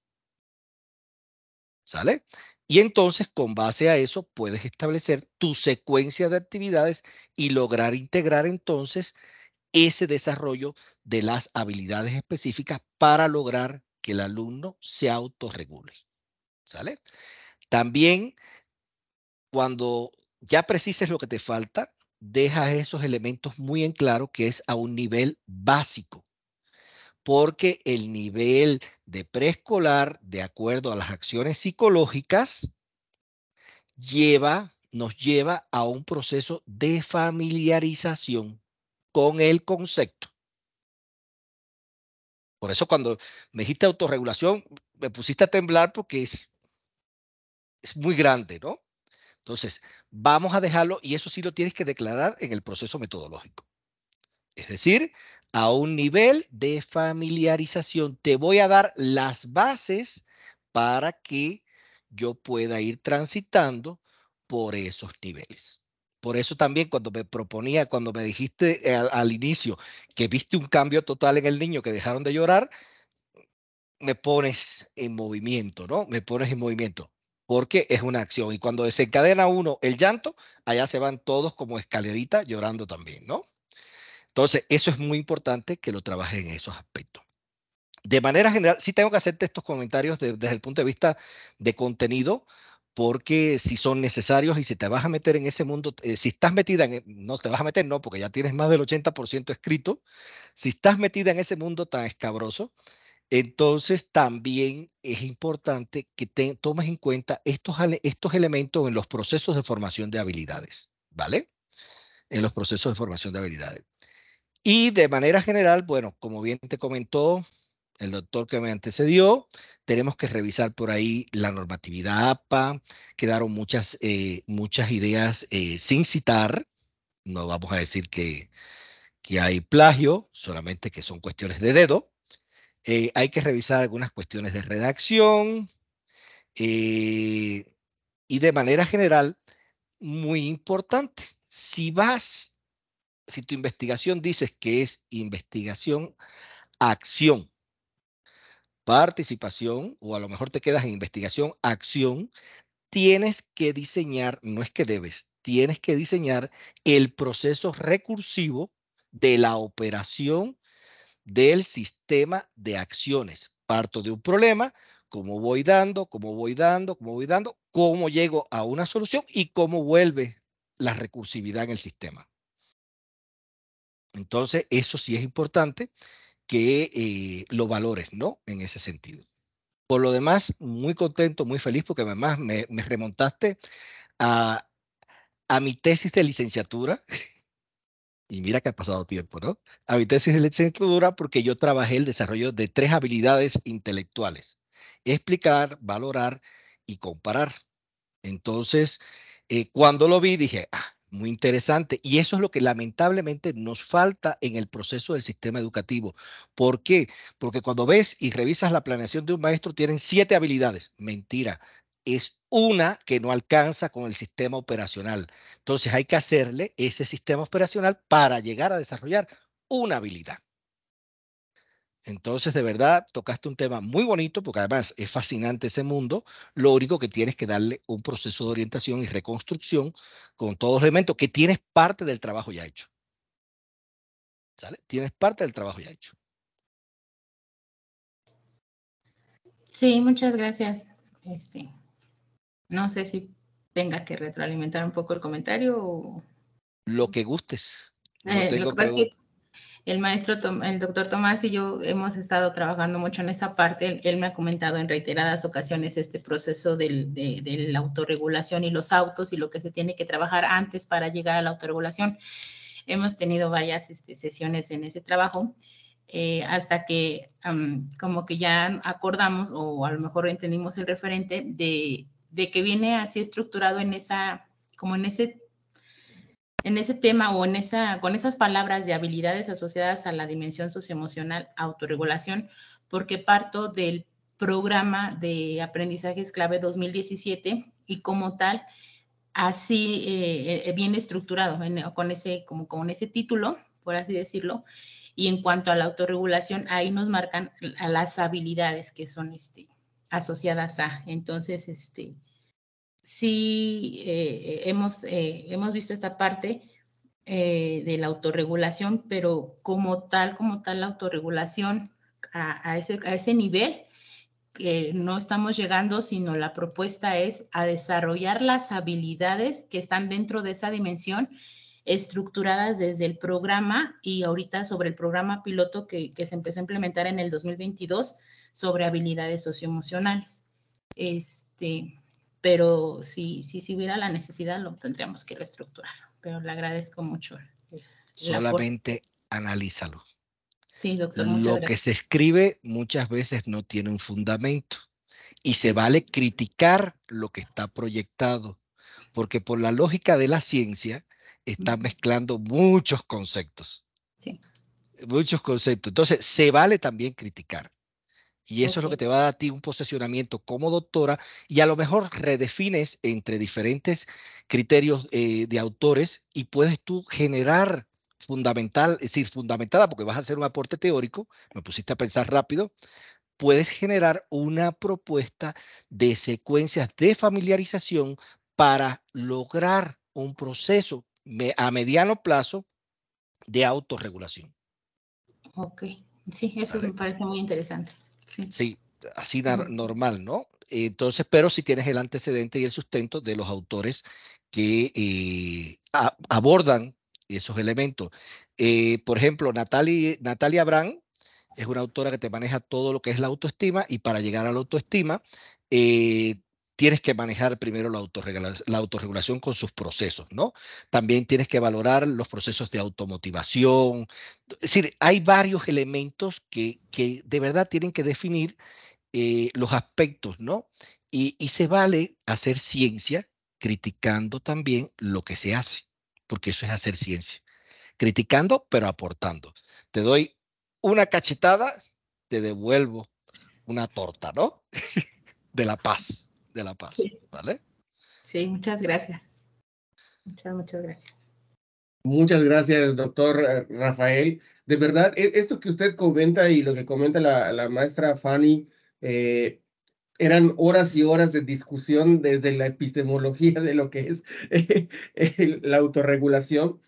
¿Sale? Y entonces, con base a eso, puedes establecer tu secuencia de actividades y lograr integrar entonces ese desarrollo de las habilidades específicas para lograr que el alumno se autorregule. ¿Sale? También, cuando ya precises lo que te falta, deja esos elementos muy en claro que es a un nivel básico. Porque el nivel de preescolar, de acuerdo a las acciones psicológicas, nos lleva a un proceso de familiarización con el concepto. Por eso cuando me dijiste autorregulación, me pusiste a temblar porque es muy grande, ¿no? Entonces, vamos a dejarlo y eso sí lo tienes que declarar en el proceso metodológico. Es decir, a un nivel de familiarización. Te voy a dar las bases para que yo pueda ir transitando por esos niveles. Por eso también cuando me dijiste al inicio que viste un cambio total en el niño, que dejaron de llorar, me pones en movimiento, ¿no? Me pones en movimiento, porque es una acción. Y cuando desencadena uno el llanto, allá se van todos como escalerita llorando también, ¿no? Entonces, eso es muy importante que lo trabajes en esos aspectos. De manera general, sí tengo que hacerte estos comentarios desde el punto de vista de contenido, porque si son necesarios y si te vas a meter en ese mundo, si estás metida no te vas a meter, no, porque ya tienes más del 80% escrito, si estás metida en ese mundo tan escabroso, entonces también es importante que tomes en cuenta estos elementos en los procesos de formación de habilidades, ¿vale? En los procesos de formación de habilidades. Y de manera general, bueno, como bien te comentó el doctor que me antecedió, tenemos que revisar por ahí la normatividad APA, quedaron muchas ideas sin citar, no vamos a decir que hay plagio, solamente que son cuestiones de dedo. Hay que revisar algunas cuestiones de redacción y de manera general, muy importante, si tu investigación dices que es investigación, acción, participación, o a lo mejor te quedas en investigación, acción, tienes que diseñar, no es que debes, tienes que diseñar el proceso recursivo de la operación del sistema de acciones. Parto de un problema, cómo voy dando, cómo llego a una solución y cómo vuelve la recursividad en el sistema. Entonces, eso sí es importante que lo valores, ¿no? En ese sentido. Por lo demás, muy contento, muy feliz, porque además me remontaste a mi tesis de licenciatura. Y mira que ha pasado tiempo, ¿no? A mi tesis de licenciatura porque yo trabajé el desarrollo de 3 habilidades intelectuales: explicar, valorar y comparar. Entonces, cuando lo vi, dije, Muy interesante. Y eso es lo que lamentablemente nos falta en el proceso del sistema educativo. ¿Por qué? Porque cuando ves y revisas la planeación de un maestro, tienen 7 habilidades. Mentira. Es una que no alcanza con el sistema operacional. Entonces hay que hacerle ese sistema operacional para llegar a desarrollar una habilidad. Entonces, de verdad, tocaste un tema muy bonito, porque además es fascinante ese mundo. Lo único que tienes que darle un proceso de orientación y reconstrucción con todos los elementos que tienes parte del trabajo ya hecho. ¿Sale? Tienes parte del trabajo ya hecho. Sí, muchas gracias. No sé si tenga que retroalimentar un poco el comentario o... Lo que gustes. No lo tengo que pasa es que preguntas. el doctor Tomás y yo hemos estado trabajando mucho en esa parte. Él me ha comentado en reiteradas ocasiones este proceso de la autorregulación y los autos y lo que se tiene que trabajar antes para llegar a la autorregulación. Hemos tenido varias sesiones en ese trabajo hasta que como que ya acordamos o a lo mejor entendimos el referente de que viene así estructurado en esa, como en ese tema o con esas palabras de habilidades asociadas a la dimensión socioemocional, autorregulación, porque parto del programa de aprendizajes clave 2017 y como tal, así viene estructurado con ese título, por así decirlo. Y en cuanto a la autorregulación, ahí nos marcan a las habilidades que son asociadas a. Entonces, sí hemos visto esta parte de la autorregulación, pero como tal la autorregulación a ese nivel que no estamos llegando, sino la propuesta es a desarrollar las habilidades que están dentro de esa dimensión estructuradas desde el programa y ahorita sobre el programa piloto que se empezó a implementar en el 2022 sobre habilidades socioemocionales. Pero si hubiera la necesidad, lo tendríamos que reestructurar. Pero le agradezco mucho. Solamente analízalo. Sí, doctor, muchas Lo gracias. que se escribe muchas veces no tiene un fundamento y se vale criticar lo que está proyectado, porque por la lógica de la ciencia está mezclando muchos conceptos. Sí. Muchos conceptos. Entonces, se vale también criticar. Y eso es lo que te va a dar a ti un posicionamiento como doctora y a lo mejor redefines entre diferentes criterios de autores y puedes tú generar fundamentada, porque vas a hacer un aporte teórico, me pusiste a pensar rápido, puedes generar una propuesta de secuencias de familiarización para lograr un proceso a mediano plazo de autorregulación. Ok, sí, eso me parece muy interesante. Sí, así normal, ¿no? Entonces, pero si tienes el antecedente y el sustento de los autores que abordan esos elementos. Por ejemplo, Natalia Brand es una autora que te maneja todo lo que es la autoestima y para llegar a la autoestima tienes que manejar primero la autorregulación con sus procesos, ¿no? También tienes que valorar los procesos de automotivación. Es decir, hay varios elementos que de verdad tienen que definir los aspectos, ¿no? Y se vale hacer ciencia criticando también lo que se hace, porque eso es hacer ciencia. Criticando, pero aportando. Te doy una cachetada, te devuelvo una torta, ¿no? De la paz, Sí. ¿vale? Sí, muchas gracias. Muchas gracias. Muchas gracias, doctor Rafael. De verdad, esto que usted comenta y lo que comenta la maestra Fanny, eran horas y horas de discusión desde la epistemología de lo que es la autorregulación.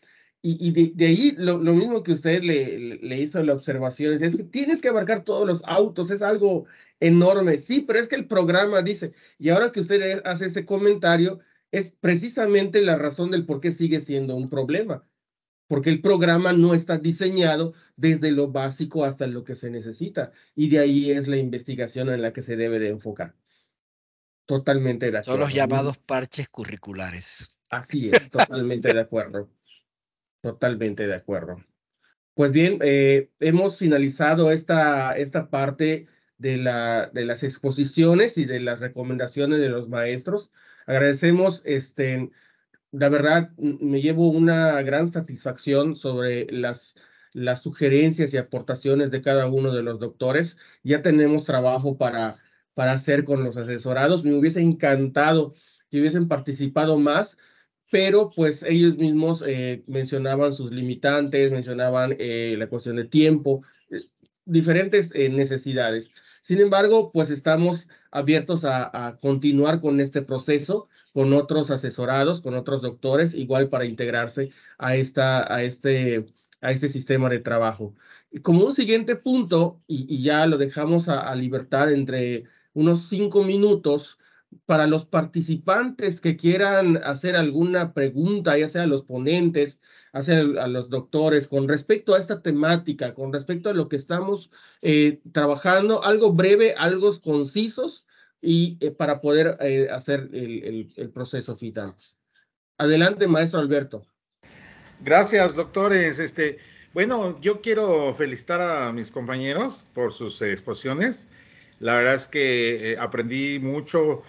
Y de ahí lo mismo que usted le hizo la observación, es que tienes que abarcar todos los autos, es algo enorme. Sí, pero es que el programa dice, y ahora que usted hace ese comentario, es precisamente la razón del por qué sigue siendo un problema, porque el programa no está diseñado desde lo básico hasta lo que se necesita, y de ahí es la investigación en la que se debe de enfocar. Totalmente de Son los acuerdo. llamados parches curriculares. Así es, totalmente de acuerdo. Totalmente de acuerdo. Pues bien, hemos finalizado esta parte de las exposiciones y de las recomendaciones de los maestros. Agradecemos la verdad, me llevo una gran satisfacción sobre las sugerencias y aportaciones de cada uno de los doctores. Ya tenemos trabajo para hacer con los asesorados. Me hubiese encantado que hubiesen participado más, pero pues ellos mismos mencionaban sus limitantes, mencionaban la cuestión de tiempo, diferentes necesidades. Sin embargo, pues estamos abiertos a continuar con este proceso, con otros asesorados, con otros doctores, igual para integrarse a este sistema de trabajo. Y como un siguiente punto, y ya lo dejamos a libertad entre unos 5 minutos, para los participantes que quieran hacer alguna pregunta, ya sea a los ponentes, a los doctores, con respecto a esta temática, con respecto a lo que estamos trabajando, algo breve, algo concisos, y para poder hacer el proceso final. Adelante, maestro Alberto. Gracias, doctores. Bueno, yo quiero felicitar a mis compañeros por sus exposiciones. La verdad es que aprendí mucho.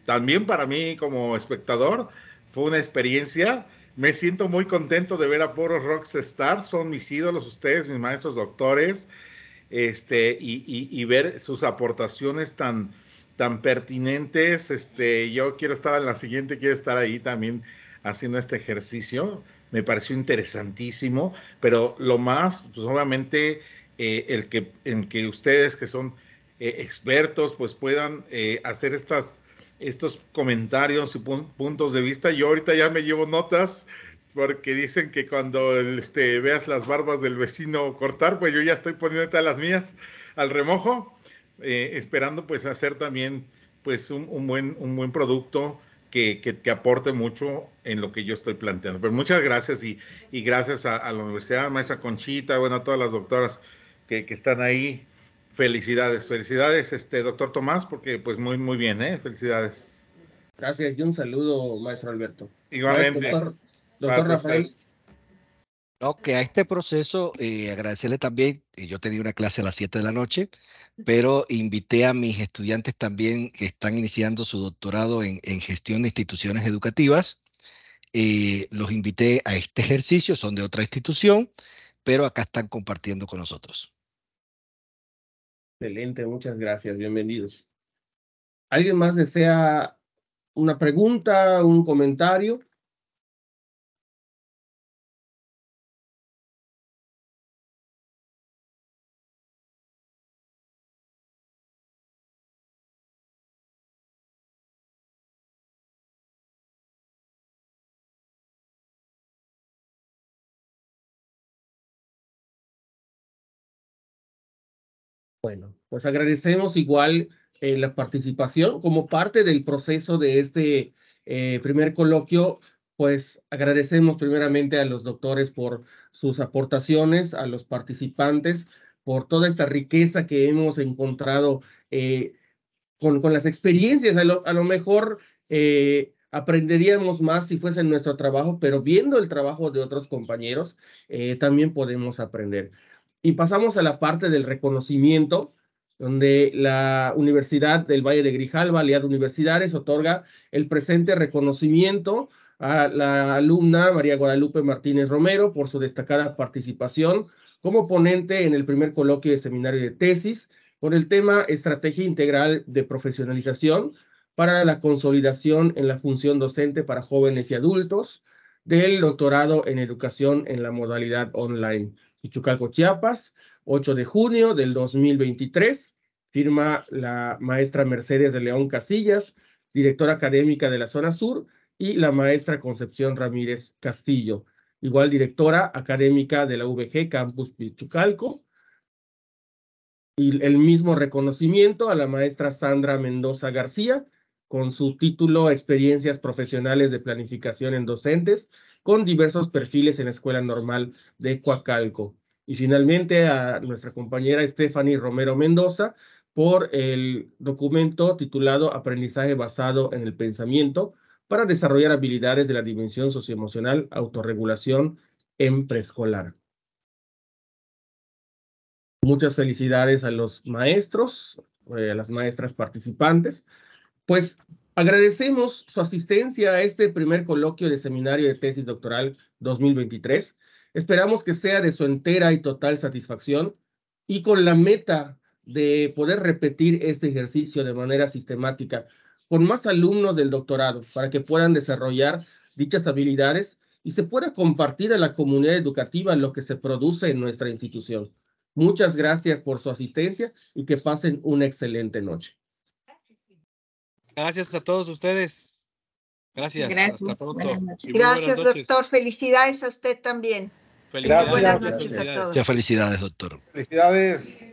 También para mí como espectador, fue una experiencia. Me siento muy contento de ver a puros rockstars. Son mis ídolos ustedes, mis maestros doctores. Y ver sus aportaciones tan pertinentes. Yo quiero estar en la siguiente, quiero estar ahí también haciendo este ejercicio. Me pareció interesantísimo, pero lo más, pues obviamente, en que ustedes que son expertos, pues puedan hacer estos comentarios y puntos de vista. Yo ahorita ya me llevo notas, porque dicen que cuando veas las barbas del vecino cortar, pues yo ya estoy poniendo las mías al remojo, esperando pues hacer también pues un buen producto que aporte mucho en lo que yo estoy planteando. Pero muchas gracias y gracias a la universidad, maestra Conchita, bueno, a todas las doctoras que están ahí. Felicidades, doctor Tomás, porque pues muy bien, felicidades. Gracias y un saludo, maestro Alberto. Igualmente. Doctor Rafael. Ok, a este proceso, agradecerle también, yo tenía una clase a las 7 de la noche, pero invité a mis estudiantes también que están iniciando su doctorado en gestión de instituciones educativas. Los invité a este ejercicio, son de otra institución, pero acá están compartiendo con nosotros. Excelente, muchas gracias, bienvenidos. ¿Alguien más desea una pregunta, un comentario? Bueno, pues agradecemos igual la participación como parte del proceso de este primer coloquio. Pues agradecemos primeramente a los doctores por sus aportaciones, a los participantes por toda esta riqueza que hemos encontrado con las experiencias. A lo mejor aprenderíamos más si fuese nuestro trabajo, pero viendo el trabajo de otros compañeros, también podemos aprender. Y pasamos a la parte del reconocimiento, donde la Universidad del Valle de Grijalva, Aliad Universidades, otorga el presente reconocimiento a la alumna María Guadalupe Martínez Romero por su destacada participación como ponente en el primer coloquio de seminario de tesis con el tema Estrategia Integral de Profesionalización para la consolidación en la función docente para jóvenes y adultos del doctorado en educación en la modalidad online. Pichucalco, Chiapas, 8 de junio del 2023, firma la maestra Mercedes de León Casillas, directora académica de la zona sur, y la maestra Concepción Ramírez Castillo, igual directora académica de la VG Campus Pichucalco, y el mismo reconocimiento a la maestra Sandra Mendoza García, con su título Experiencias Profesionales de Planificación en Docentes, con diversos perfiles en la Escuela Normal de Coacalco. Y finalmente a nuestra compañera Stephanie Romero Mendoza por el documento titulado Aprendizaje basado en el pensamiento para desarrollar habilidades de la dimensión socioemocional, autorregulación en preescolar. Muchas felicidades a los maestros, a las maestras participantes. Pues Agradecemos su asistencia a este primer coloquio de seminario de tesis doctoral 2023. Esperamos que sea de su entera y total satisfacción y con la meta de poder repetir este ejercicio de manera sistemática con más alumnos del doctorado para que puedan desarrollar dichas habilidades y se pueda compartir a la comunidad educativa lo que se produce en nuestra institución. Muchas gracias por su asistencia y que pasen una excelente noche. Gracias a todos ustedes. Gracias. Gracias. Hasta pronto. Buenas noches. Gracias, doctor. Felicidades a usted también. Felicidades. Buenas Gracias. noches a todos. Muchas felicidades, doctor. Felicidades.